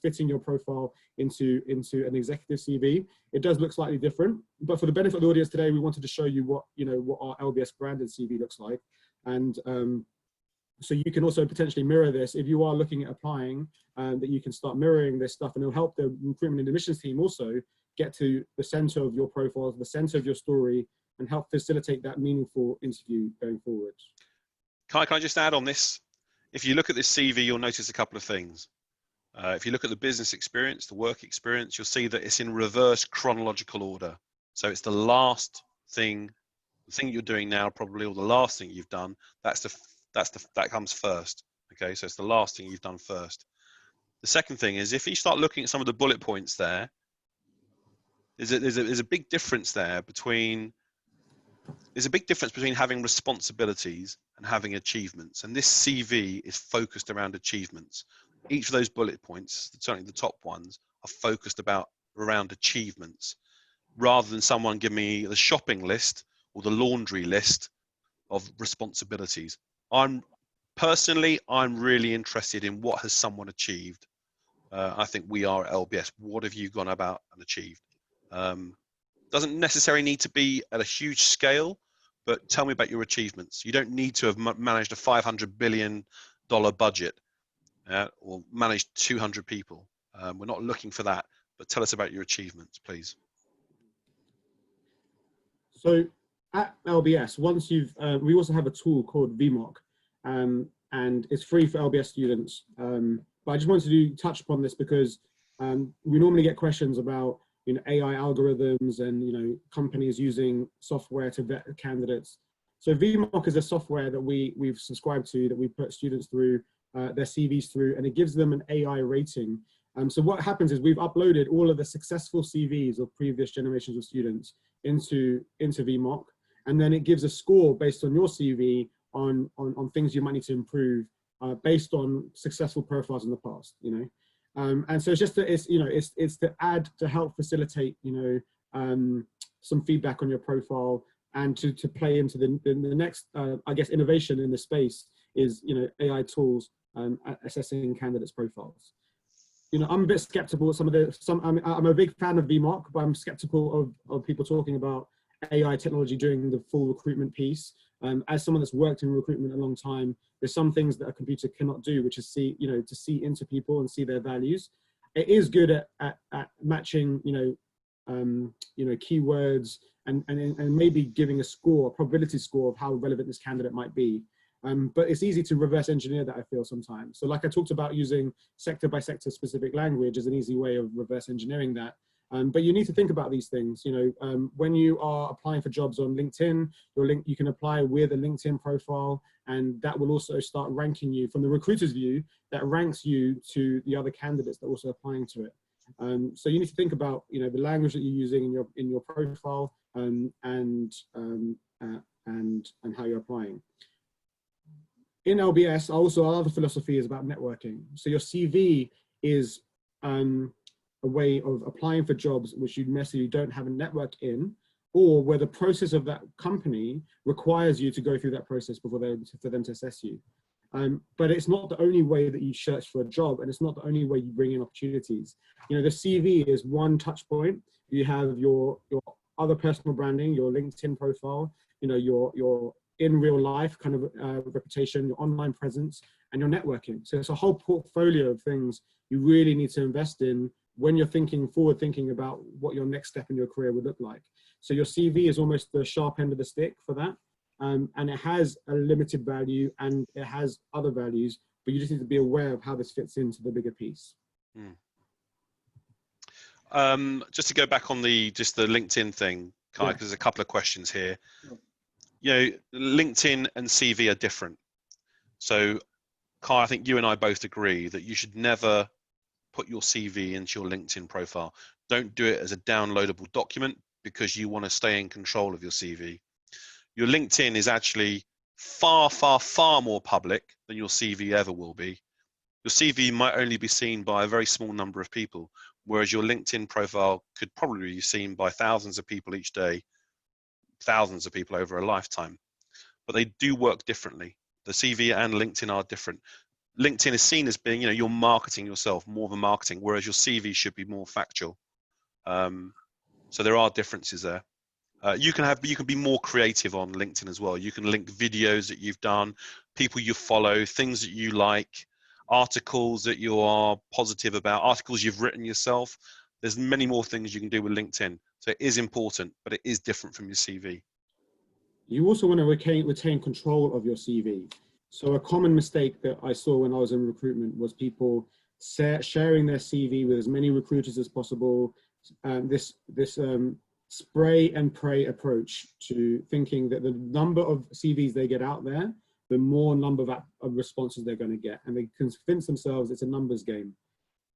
fitting your profile into an executive CV. It does look slightly different, but for the benefit of the audience today, we wanted to show you what our LBS branded CV looks like. And so you can also potentially mirror this if you are looking at applying, that you can start mirroring this stuff, and it'll help the recruitment and admissions team also get to the center of your profile, the center of your story, and help facilitate that meaningful interview going forward. Can I just add on this? If you look at this CV, you'll notice a couple of things. If you look at the business experience, the work experience, you'll see that it's in reverse chronological order. So it's the last thing, the thing you're doing now probably, or the last thing you've done, that comes first. Okay, so it's the last thing you've done first. The second thing is, if you start looking at some of the bullet points there, there's a big difference there between having responsibilities and having achievements. And this CV is focused around achievements. Each of those bullet points, certainly the top ones, are focused around achievements, rather than someone give me the shopping list or the laundry list of responsibilities. I'm really interested in what has someone achieved. I think we are at LBS. What have you gone about and achieved? Doesn't necessarily need to be at a huge scale, but tell me about your achievements. You don't need to have managed a $500 billion budget or managed 200 people. We're not looking for that, but tell us about your achievements, please. So at LBS, once we also have a tool called VMOC, and it's free for LBS students. But I just wanted to touch upon this because we normally get questions about AI algorithms and companies using software to vet candidates. So VMOC is a software that we've subscribed to, that we put students through their CVs through, and it gives them an AI rating. So what happens is we've uploaded all of the successful CVs of previous generations of students into VMOC, and then it gives a score based on your CV on things you might need to improve based on successful profiles in the past. And so it's just that it's to add, to help facilitate some feedback on your profile, and to play into the next I guess innovation in the space is AI tools assessing candidates' profiles. I'm a bit skeptical of I'm a big fan of VMOC, but I'm skeptical of people talking about AI technology during the full recruitment piece. As someone that's worked in recruitment a long time, there's some things that a computer cannot do, which is to see into people and see their values. It is good at matching, keywords and maybe giving a probability score of how relevant this candidate might be. But it's easy to reverse engineer that, I feel, sometimes. So like I talked about, using sector by sector specific language is an easy way of reverse engineering that. But you need to think about these things. When you are applying for jobs on LinkedIn, you can apply with a LinkedIn profile, and that will also start ranking you from the recruiter's view. That ranks you to the other candidates that are also applying to it. So you need to think about the language that you're using in your profile, and how you're applying. In LBS, our other philosophy is about networking. So your CV is a way of applying for jobs which you necessarily don't have a network in, or where the process of that company requires you to go through that process for them to assess you. But it's not the only way that you search for a job, and it's not the only way you bring in opportunities. The CV is one touch point. You have your other personal branding, your LinkedIn profile, your in real life kind of reputation, your online presence, and your networking. So it's a whole portfolio of things you really need to invest in when you're forward thinking about what your next step in your career would look like. So your CV is almost the sharp end of the stick for that. And it has a limited value and it has other values, but you just need to be aware of how this fits into the bigger piece. Just to go back on the LinkedIn thing, Kai, because there's a couple of questions here. LinkedIn and CV are different. So Kai, I think you and I both agree that you should never put your CV into your LinkedIn profile. Don't do it as a downloadable document, because you want to stay in control of your CV. Your LinkedIn is actually far, far, far more public than your CV ever will be. Your CV might only be seen by a very small number of people. whereas your LinkedIn profile could probably be seen by thousands of people each day, thousands of people over a lifetime. But they do work differently. The CV and LinkedIn are different. LinkedIn is seen as being, you're marketing yourself more than marketing, whereas your CV should be more factual. So there are differences there. You can be more creative on LinkedIn as well. You can link videos that you've done, people you follow, things that you like, articles that you are positive about, articles you've written yourself. There's many more things you can do with LinkedIn. So it is important, but it is different from your CV. You also want to retain control of your CV. So a common mistake that I saw when I was in recruitment was people sharing their CV with as many recruiters as possible. This spray and pray approach to thinking that the number of CVs they get out there, the more number of responses they're going to get, and they convince themselves it's a numbers game.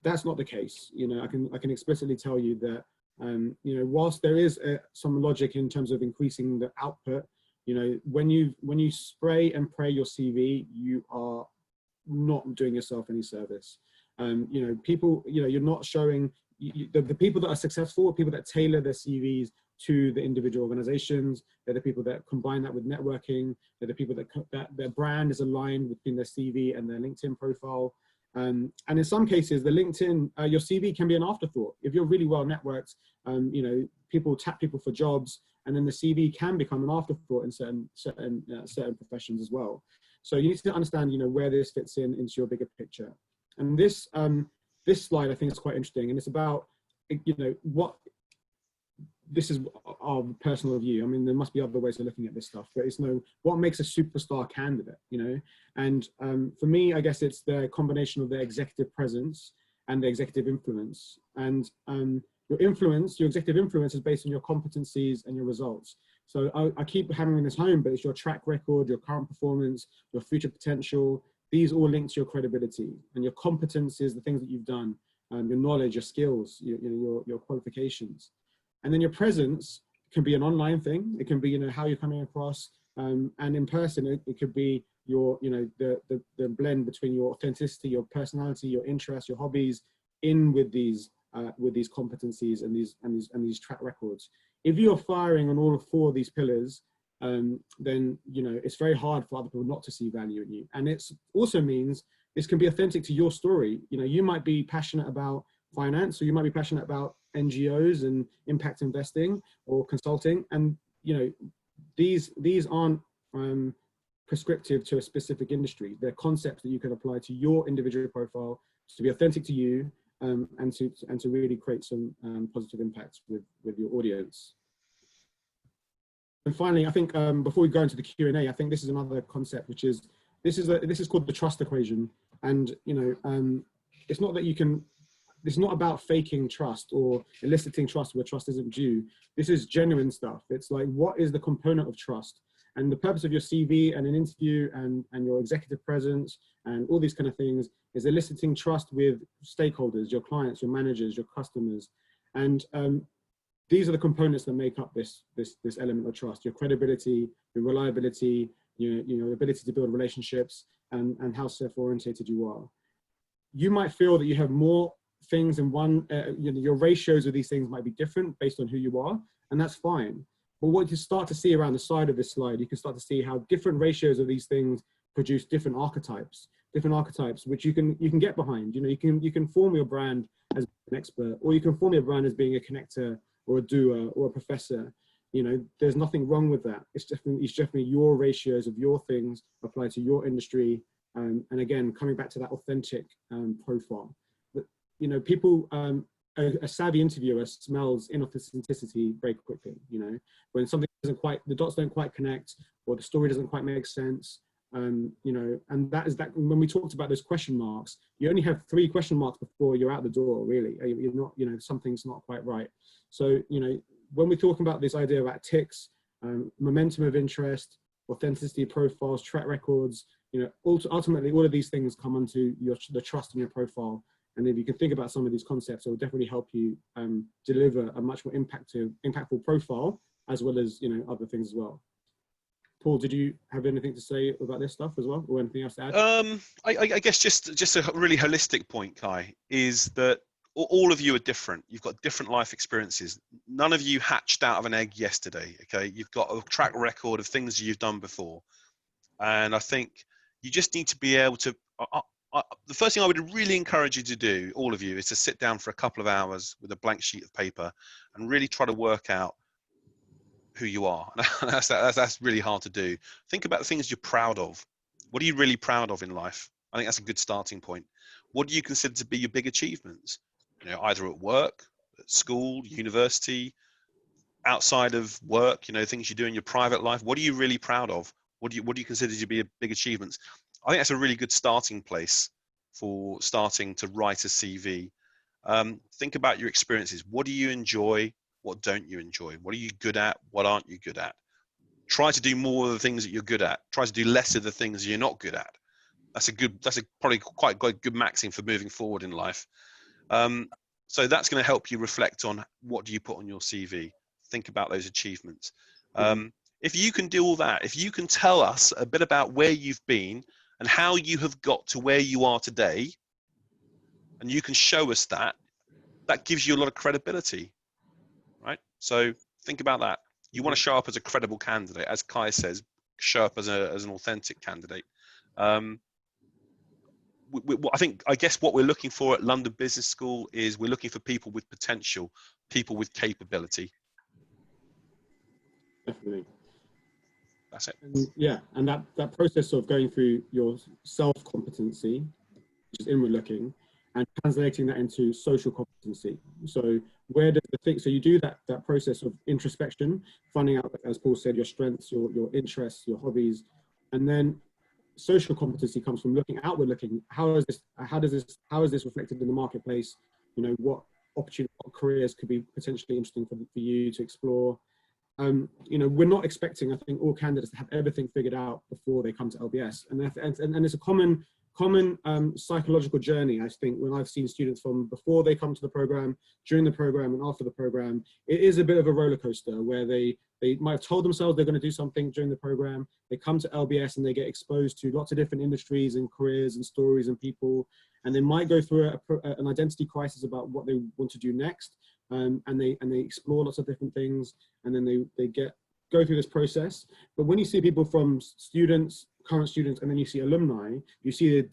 That's not the case. I can explicitly tell you that whilst there is some logic in terms of increasing the output, when you spray and pray your CV, you are not doing yourself any service. People, you're not showing. The people that are successful are people that tailor their CVs to the individual organizations. They're the people that combine that with networking. They're the people that their brand is aligned between their CV and their LinkedIn profile. And in some cases, the LinkedIn, your CV can be an afterthought. If you're really well networked, people tap people for jobs, and then the CV can become an afterthought in certain professions as well. So you need to understand, where this fits into your bigger picture. And this slide, I think, is quite interesting, and it's about, this is our personal view. I mean, there must be other ways of looking at this stuff, but it's what makes a superstar candidate, And for me, I guess it's the combination of their executive presence and the executive influence. And your executive influence is based on your competencies and your results. So I keep hammering this home, but it's your track record, your current performance, your future potential. These all link to your credibility, and your competence is the things that you've done, your knowledge, your skills, your qualifications. And then your presence can be an online thing. It can be, how you're coming across, and in person, it could be the blend between your authenticity, your personality, your interests, your hobbies, with these competencies and these track records. If you're firing on all 4 of these pillars, then it's very hard for other people not to see value in you. And it also means this can be authentic to your story. You might be passionate about finance, or you might be passionate about NGOs and impact investing or consulting, and these aren't prescriptive to a specific industry. They're concepts that you can apply to your individual profile to be authentic to you, and to really create some positive impacts with your audience. And finally, I think before we go into the Q&A, I think this is another concept, which is this is called the trust equation. And it's not that it's not about faking trust or eliciting trust where trust isn't due. This is genuine stuff. It's like, what is the component of trust? And the purpose of your CV and an interview and your executive presence and all these kind of things is eliciting trust with stakeholders, your clients, your managers, your customers. And these are the components that make up this element of trust: your credibility, your reliability, your ability to build relationships, and how self-orientated you are. You might feel that you have more things in one, your ratios of these things might be different based on who you are, and that's fine. But what you start to see around the side of this slide, you can start to see how different ratios of these things produce different archetypes, which you can get behind. You can form your brand as an expert, or you can form your brand as being a connector or a doer or a professor. There's nothing wrong with that. It's definitely your ratios of your things applied to your industry. And again, coming back to that authentic profile. But, people, a savvy interviewer smells inauthenticity very quickly. When something the dots don't quite connect, or the story doesn't quite make sense. And that is that. When we talked about those question marks, you only have 3 question marks before you're out the door. Really, you're not. Something's not quite right. So when we're talking about this idea about ticks, momentum of interest, authenticity profiles, track records, ultimately all of these things come onto the trust in your profile. And if you can think about some of these concepts, it will definitely help you deliver a much more impactful profile, as well as other things as well. Paul, did you have anything to say about this stuff as well, or anything else to add? I guess just a really holistic point, Kai, is that all of you are different. You've got different life experiences. None of you hatched out of an egg yesterday, okay? You've got a track record of things you've done before. And I think you just need to be able to, the first thing I would really encourage you to do, all of you, is to sit down for a couple of hours with a blank sheet of paper and really try to work out who you are. That's really hard to do. Think about the things you're proud of. What are you really proud of in life? I think that's a good starting point. What do you consider to be your big achievements? You know, either at work, at school, university, outside of work, you know, things you do in your private life. What are you really proud of? What do you consider to be a big achievements? I think that's a really good starting place for starting to write a CV. Think about your experiences. What do you enjoy? What don't you enjoy? What are you good at? What aren't you good at? Try to do more of the things that you're good at. Try to do less of the things you're not good at. That's probably quite good maxim for moving forward in life. So that's going to help you reflect on what do you put on your CV. Think about those achievements. If you can do all that, if you can tell us a bit about where you've been and how you have got to where you are today, and you can show us that, that gives you a lot of credibility, right? So think about that. You want to show up as a credible candidate, as Kai says, show up as an authentic candidate. I guess what we're looking for at London Business School is we're looking for people with potential, people with capability. Definitely. That's it. And that process of going through your self-competency, which is inward looking, and translating that into social competency. So where does the thing, so you do that process of introspection, finding out, as Paul said, your strengths, your interests, your hobbies, and then social competency comes from looking outward looking. How is this reflected in the marketplace? You know, what opportunities, what careers could be potentially interesting for you to explore? You know, we're not expecting, I think, all candidates to have everything figured out before they come to LBS, and it's a common psychological journey. I think when I've seen students from before they come to the program, during the program, and after the program, it is a bit of a roller coaster where they might have told themselves they're going to do something during the program. They come to LBS and they get exposed to lots of different industries and careers and stories and people, and they might go through an identity crisis about what they want to do next. And they explore lots of different things, and then they go through this process. But when you see people from students, current students, and then you see alumni, you see a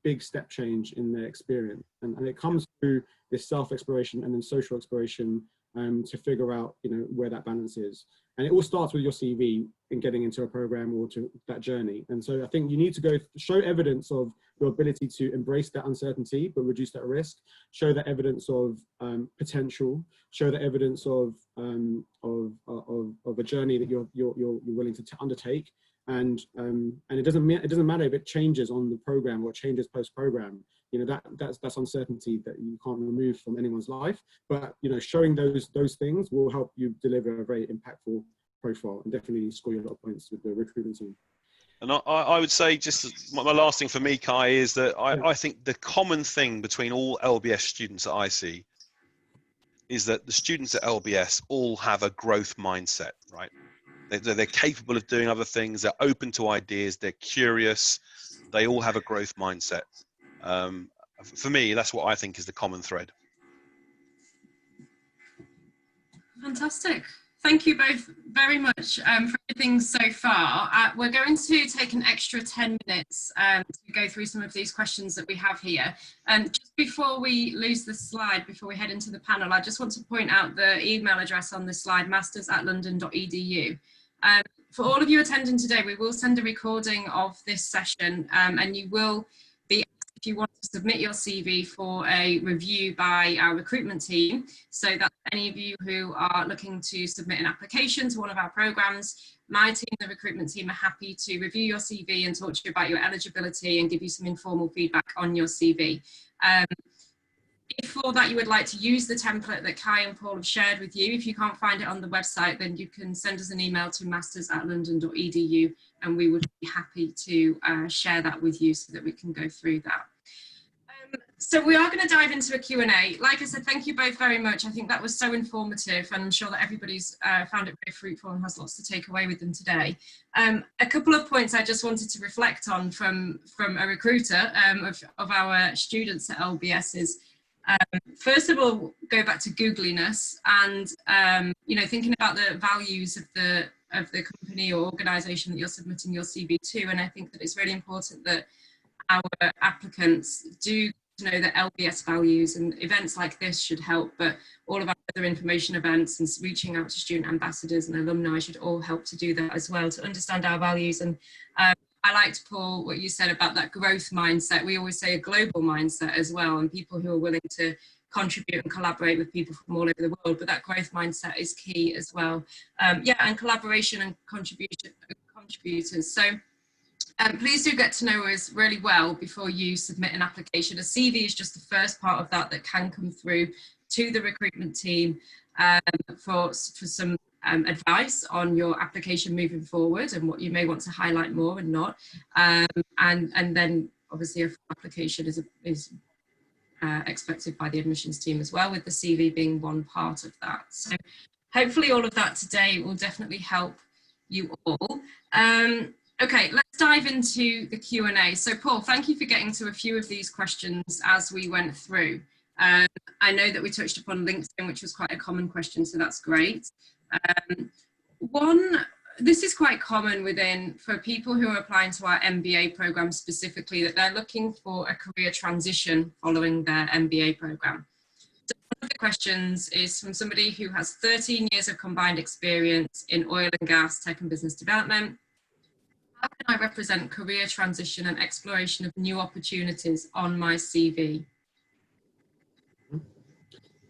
big step change in their experience, and it comes through this self-exploration and then social exploration to figure out, you know, where that balance is. And it all starts with your CV in getting into a program or to that journey. And so I think you need to show evidence of your ability to embrace that uncertainty, but reduce that risk, show that evidence of potential, show the evidence of a journey that you're willing to undertake. And it doesn't matter if it changes on the program or changes post-program. You know, that's uncertainty that you can't remove from anyone's life. But, you know, showing those things will help you deliver a very impactful profile and definitely score you a lot of points with the recruitment team. And I would say, just my last thing for me, Kai, is that I think the common thing between all LBS students that I see is that the students at LBS all have a growth mindset, right? They're capable of doing other things. They're open to ideas. They're curious. They all have a growth mindset. For me, that's what I think is the common thread. Fantastic. Thank you both very much for everything so far. We're going to take an extra 10 minutes to go through some of these questions that we have here. And just before we lose the slide, before we head into the panel, I just want to point out the email address on this slide, masters@london.edu. For all of you attending today, we will send a recording of this session, and you will be, if you want to submit your CV for a review by our recruitment team. So that any of you who are looking to submit an application to one of our programs, my team, the recruitment team, are happy to review your CV and talk to you about your eligibility and give you some informal feedback on your CV. If for that you would like to use the template that Kai and Paul have shared with you, if you can't find it on the website, then you can send us an email to masters@london.edu, and we would be happy to share that with you so that we can go through that. So we are going to dive into a Q&A. Like I said, thank you both very much. I think that was so informative, and I'm sure that everybody's found it very fruitful and has lots to take away with them today. A couple of points I just wanted to reflect on from a recruiter of our students at LBS is, First of all, go back to googliness and you know, thinking about the values of the company or organization that you're submitting your CV to. And I think that it's really important that our applicants do know the LBS values, and events like this should help, but all of our other information events and reaching out to student ambassadors and alumni should all help to do that as well, to understand our values. And I liked, Paul, what you said about that growth mindset. We always say a global mindset as well, and people who are willing to contribute and collaborate with people from all over the world, but that growth mindset is key as well. Yeah, and collaboration and contributors. So please do get to know us really well before you submit an application. A CV is just the first part of that can come through to the recruitment team for some advice on your application moving forward and what you may want to highlight more and not. And then obviously a full application is expected by the admissions team as well, with the CV being one part of that. So hopefully all of that today will definitely help you all. Okay, let's dive into the Q&A. So Paul, thank you for getting to a few of these questions as we went through. I know that we touched upon LinkedIn, which was quite a common question, so that's great. This is quite common for people who are applying to our MBA program specifically, that they're looking for a career transition following their MBA program. So one of the questions is from somebody who has 13 years of combined experience in oil and gas, tech and business development. How can I represent career transition and exploration of new opportunities on my CV?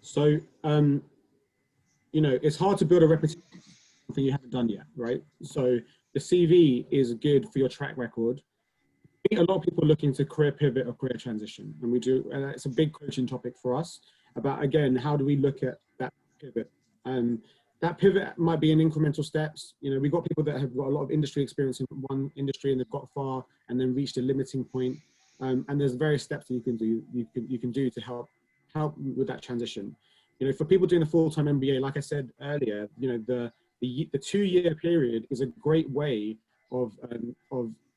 So, you know, it's hard to build a reputation for something you haven't done yet, right? So the CV is good for your track record. I meet a lot of people looking to career pivot or career transition, and it's a big coaching topic for us about, again, how do we look at that pivot? That pivot might be in incremental steps. You know, we've got people that have got a lot of industry experience in one industry and they've got far and then reached a limiting point. And there's various steps that you can do to help with that transition. You know, for people doing a full-time MBA, like I said earlier, you know, the 2-year period is a great way of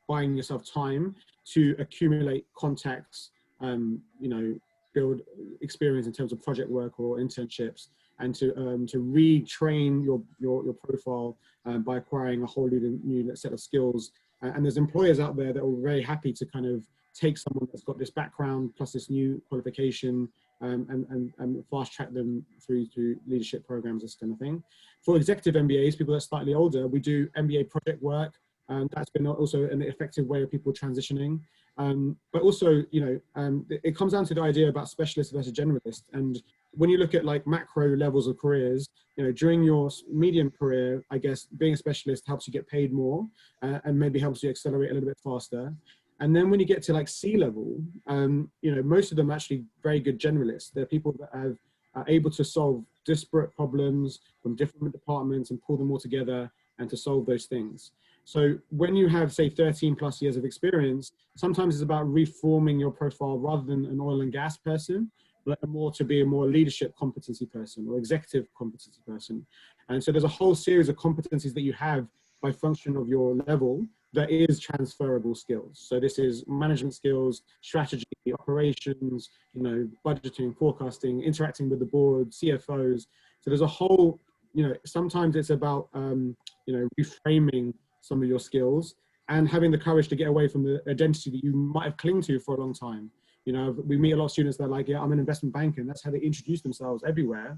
buying yourself time to accumulate contacts, you know, build experience in terms of project work or internships, and to retrain your profile by acquiring a whole new set of skills. And there's employers out there that are very happy to kind of take someone that's got this background plus this new qualification and fast track them through to leadership programs, this kind of thing. For executive MBAs, people that are slightly older, we do MBA project work. That's been also an effective way of people transitioning. But also, you know, it comes down to the idea about specialist versus generalist. And when you look at like macro levels of careers, you know, during your medium career, I guess being a specialist helps you get paid more and maybe helps you accelerate a little bit faster. And then when you get to like C-level, you know, most of them are actually very good generalists. They're people that are able to solve disparate problems from different departments and pull them all together and to solve those things. So when you have, say, 13 plus years of experience, sometimes it's about reforming your profile rather than an oil and gas person, but more to be a more leadership competency person or executive competency person. And so there's a whole series of competencies that you have by function of your level that is transferable skills. So this is management skills, strategy, operations, you know, budgeting, forecasting, interacting with the board, CFOs. So there's a whole, you know, sometimes it's about, you know, reframing some of your skills and having the courage to get away from the identity that you might have clung to for a long time. You know, we meet a lot of students that are like, yeah, I'm an investment banker, and that's how they introduce themselves everywhere,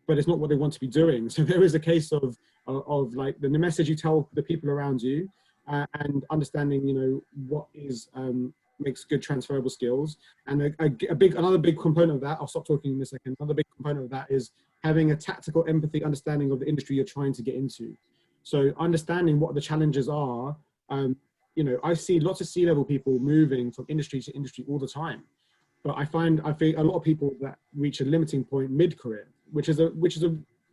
but it's not what they want to be doing. So there is a case of like the message you tell the people around you and understanding, you know, what is, makes good transferable skills. And another big component of that, I'll stop talking in a second, another big component of that is having a tactical empathy understanding of the industry you're trying to get into. So understanding what the challenges are, you know, I see lots of C-level people moving from industry to industry all the time. But I think a lot of people that reach a limiting point mid-career, which is a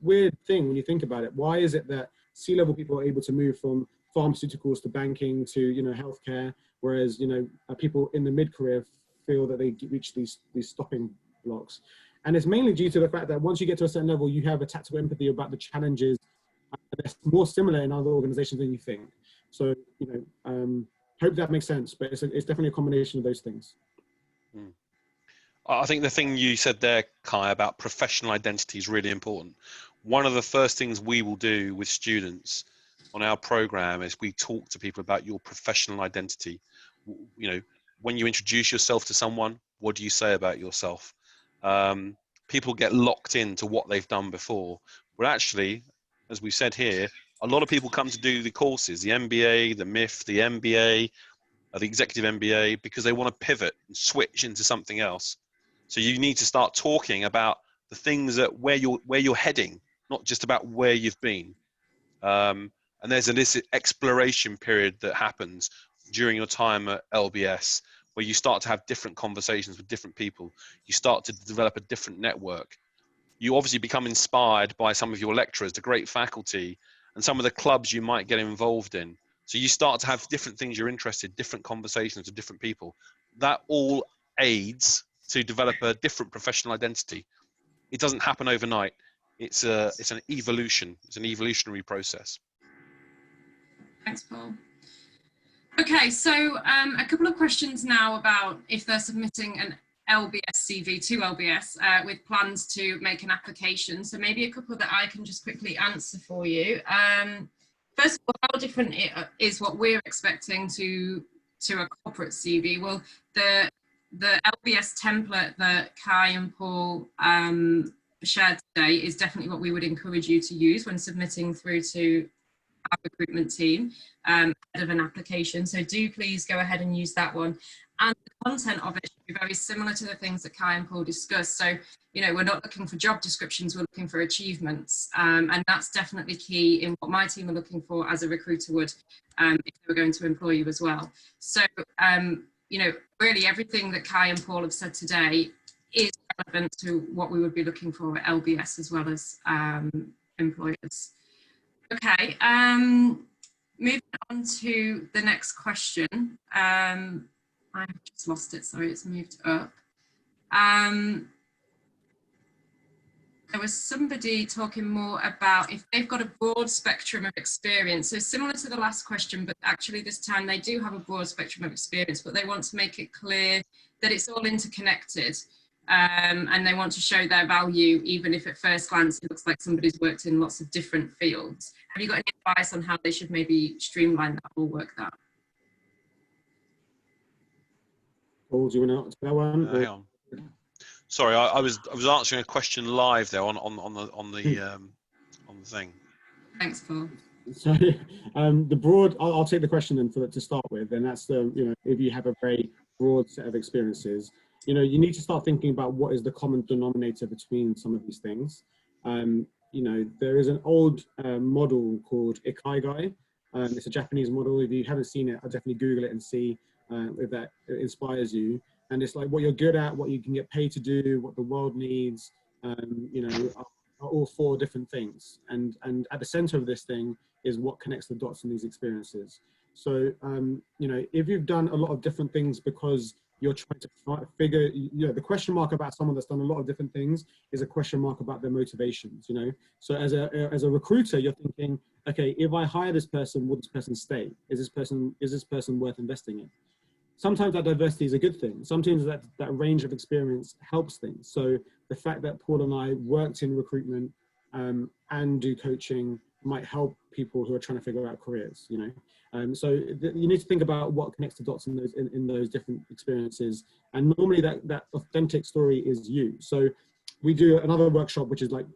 weird thing when you think about it. Why is it that C-level people are able to move from pharmaceuticals to banking to, you know, healthcare, whereas, you know, people in the mid-career feel that they reach these stopping blocks? And it's mainly due to the fact that once you get to a certain level, you have a tactical empathy about the challenges. They're more similar in other organizations than you think. So, you know, hope that makes sense, but it's definitely a combination of those things. I think the thing you said there, Kai, about professional identity is really important. One of the first things we will do with students on our program is we talk to people about your professional identity. You know, when you introduce yourself to someone, what do you say about yourself? People get locked into what they've done before. But actually, as we said here, a lot of people come to do the courses, the MBA, the MIF, the MBA, the executive MBA, because they want to pivot and switch into something else. So you need to start talking about the things that where you're heading, not just about where you've been. And there's this exploration period that happens during your time at LBS, where you start to have different conversations with different people. You start to develop a different network. You obviously become inspired by some of your lecturers, the great faculty, and some of the clubs you might get involved in. So you start to have different things you're interested in, different conversations with different people. That all aids to develop a different professional identity. It doesn't happen overnight. It's an evolution. It's an evolutionary process. Thanks, Paul. Okay, so a couple of questions now about if they're submitting an LBS CV to LBS with plans to make an application. So maybe a couple that I can just quickly answer for you. First of all, how different it is what we're expecting to a corporate CV? Well, the LBS template that Kai and Paul shared today is definitely what we would encourage you to use when submitting through to our recruitment team ahead of an application. So do please go ahead and use that one. And the content of it should be very similar to the things that Kai and Paul discussed. So, you know, we're not looking for job descriptions, we're looking for achievements. And that's definitely key in what my team are looking for as a recruiter would if they were going to employ you as well. So, you know, really everything that Kai and Paul have said today is relevant to what we would be looking for at LBS as well as employers. Okay, moving on to the next question. I've just lost it, sorry, it's moved up. There was somebody talking more about if they've got a broad spectrum of experience. So similar to the last question, but actually this time they do have a broad spectrum of experience, but they want to make it clear that it's all interconnected. And they want to show their value, even if at first glance it looks like somebody's worked in lots of different fields. Have you got any advice on how they should maybe streamline that or work that? Paul, do you want to answer that one? Hang on. Sorry, I was answering a question live there on the thing. Thanks, Paul. So the broad, I'll take the question then to start with, and that's the, you know, if you have a very broad set of experiences, you know, you need to start thinking about what is the common denominator between some of these things. You know, there is an old model called Ikigai. It's a Japanese model. If you haven't seen it, I'll definitely Google it and see if that inspires you. And it's like what you're good at, what you can get paid to do, what the world needs, you know, are all four different things. And at the center of this thing is what connects the dots in these experiences. So, you know, if you've done a lot of different things because you're trying to figure, you know, the question mark about someone that's done a lot of different things is a question mark about their motivations, you know. So as a recruiter, you're thinking, okay, if I hire this person, will this person stay? Is this person worth investing in? Sometimes that diversity is a good thing. Sometimes that range of experience helps things. So the fact that Paul and I worked in recruitment and do coaching might help people who are trying to figure out careers, you know. So you need to think about what connects the dots in those different experiences. And normally that authentic story is you. So we do another workshop, which is like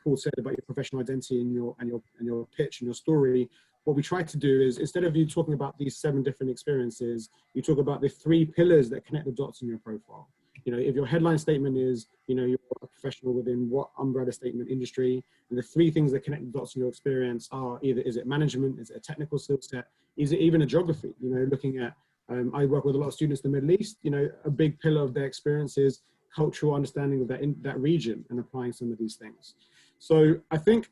Paul said about your professional identity and your pitch and your story. What we try to do is, instead of you talking about these 7 different experiences, you talk about the 3 pillars that connect the dots in your profile. You know, if your headline statement is, you know, you're a professional within what umbrella statement industry, and the 3 things that connect the dots in your experience are either, is it management, is it a technical skill set, is it even a geography? You know, looking at, I work with a lot of students in the Middle East, you know, a big pillar of their experience is cultural understanding of that region and applying some of these things. So I think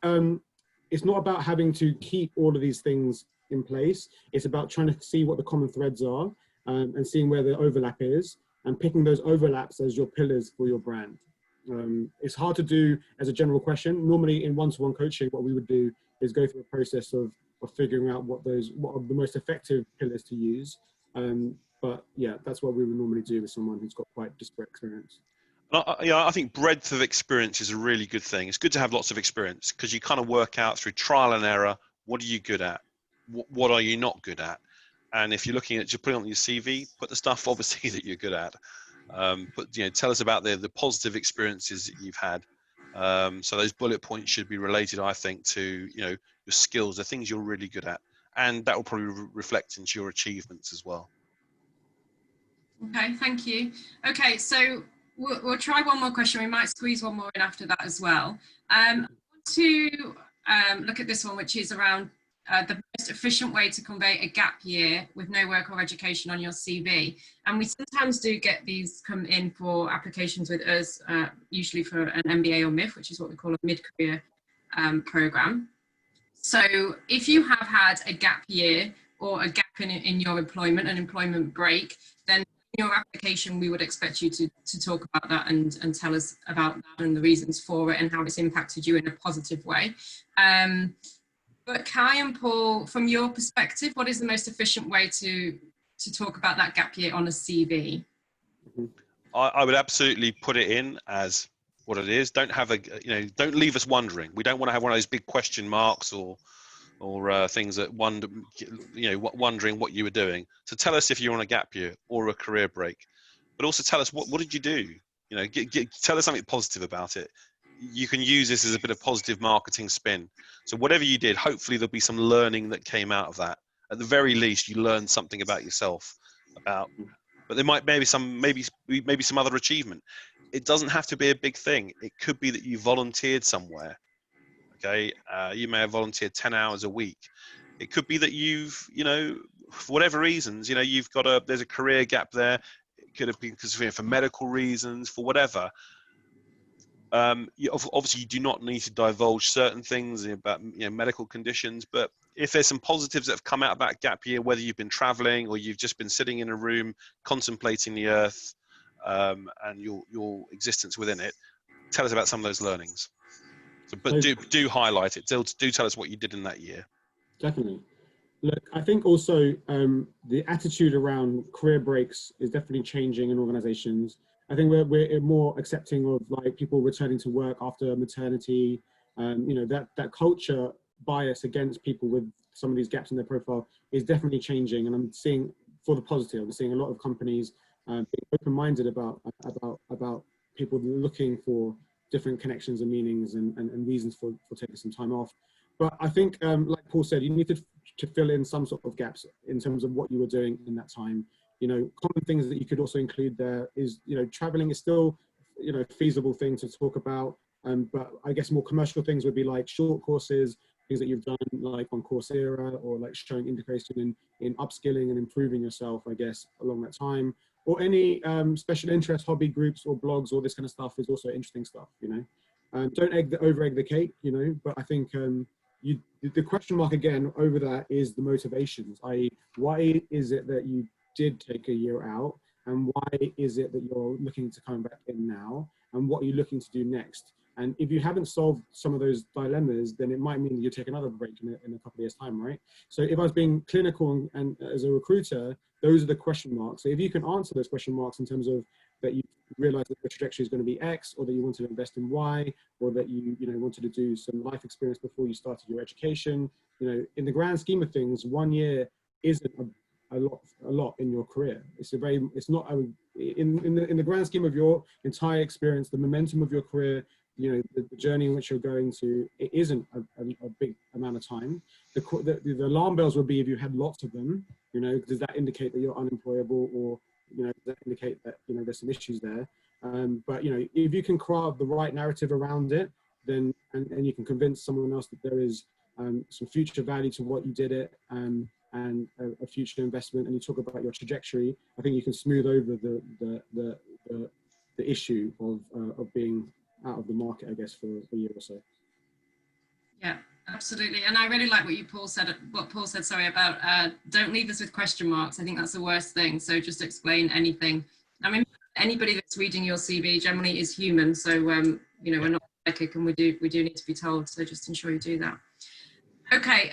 it's not about having to keep all of these things in place. It's about trying to see what the common threads are and seeing where the overlap is and picking those overlaps as your pillars for your brand. It's hard to do as a general question. Normally in one-to-one coaching, what we would do is go through a process of figuring out what are the most effective pillars to use. But yeah, that's what we would normally do with someone who's got quite disparate experience. Yeah, I think breadth of experience is a really good thing. It's good to have lots of experience because you kind of work out through trial and error, what are you good at? What are you not good at? And if you're looking at just putting on your CV, put the stuff obviously that you're good at. But tell us about the positive experiences that you've had. So those bullet points should be related, I think, to your skills, the things you're really good at, and that will probably reflect into your achievements as well. Okay, thank you. Okay, so we'll try one more question. We might squeeze one more in after that as well. I want to look at this one, which is around the most efficient way to convey a gap year with no work or education on your CV. And we sometimes do get these come in for applications with us, usually for an MBA or MIF, which is what we call a mid-career program. So if you have had a gap year or a gap in your employment, an employment break, then in your application, we would expect you to talk about that and tell us about that and the reasons for it and how it's impacted you in a positive way. But Kai and Paul, from your perspective, what is the most efficient way to talk about that gap year on a CV? I would absolutely put it in as what it is. Don't have don't leave us wondering. We don't want to have one of those big question marks or things that wondering what you were doing. So tell us if you're on a gap year or a career break, but also tell us what did you do? Tell us something positive about it. You can use this as a bit of positive marketing spin. So whatever you did, hopefully there'll be some learning that came out of that. At the very least, you learned something about yourself, but there might maybe some other achievement. It doesn't have to be a big thing. It could be that you volunteered somewhere. Okay, you may have volunteered 10 hours a week. It could be that you've, for whatever reasons, there's a career gap there. It could have been because for medical reasons, for whatever. Obviously, you do not need to divulge certain things about medical conditions, but if there's some positives that have come out of that gap year, whether you've been traveling or you've just been sitting in a room contemplating the earth and your existence within it, tell us about some of those learnings. But do highlight it. Do tell us what you did in that year. Definitely. Look, I think also the attitude around career breaks is definitely changing in organizations. I think we're more accepting of like people returning to work after maternity. That culture bias against people with some of these gaps in their profile is definitely changing. And I'm seeing, for the positive, I'm seeing a lot of companies being open-minded about people looking for different connections and meanings and reasons for taking some time off. But I think, like Paul said, you need to fill in some sort of gaps in terms of what you were doing in that time. Common things that you could also include there is, traveling is still, a feasible thing to talk about. But I guess more commercial things would be like short courses, things that you've done like on Coursera, or like showing integration in upskilling and improving yourself, I guess, along that time. Or any special interest hobby groups or blogs, all this kind of stuff is also interesting stuff, Don't over egg the cake, but I think the question mark again over that is the motivations, i.e. why is it that you did take a year out, and why is it that you're looking to come back in now, and what are you looking to do next? And if you haven't solved some of those dilemmas, then it might mean that you take another break in a couple of years' time, right? So if I was being clinical and as a recruiter, those are the question marks. So if you can answer those question marks in terms of that you realize that the trajectory is going to be X, or that you want to invest in Y, or that you wanted to do some life experience before you started your education, in the grand scheme of things, 1 year isn't a lot in your career. It's not in the grand scheme of your entire experience, the momentum of your career, the journey in which you're going to, it isn't a big amount of time. The alarm bells would be if you had lots of them. Does that indicate that you're unemployable, or does that indicate that there's some issues there? But if you can craft the right narrative around it, then and you can convince someone else that there is some future value to what you did it, and a future investment, and you talk about your trajectory, I think you can smooth over the issue of being out of the market, I guess, for a year or so. Yeah, absolutely. And I really like what Paul said, about don't leave us with question marks. I think that's the worst thing. So just explain anything. I mean, anybody that's reading your CV generally is human. So, we're not psychic, and we do need to be told. So just ensure you do that. Okay,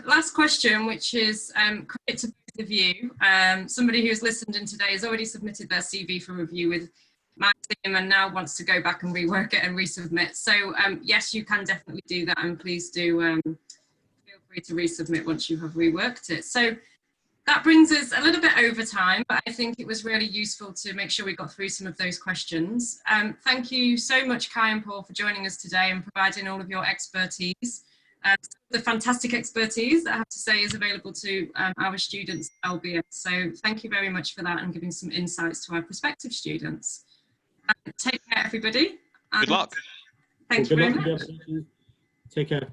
last question, which is credit to both of you. Somebody who's listened in today has already submitted their CV for review with my team and now wants to go back and rework it and resubmit. So yes, you can definitely do that, and please do feel free to resubmit once you have reworked it. So that brings us a little bit over time, but I think it was really useful to make sure we got through some of those questions. Thank you so much, Kai and Paul, for joining us today and providing all of your expertise. The fantastic expertise that I have to say is available to our students at LBS. So thank you very much for that and giving some insights to our prospective students. Take care, everybody. Good luck. Thank you very much. Take care.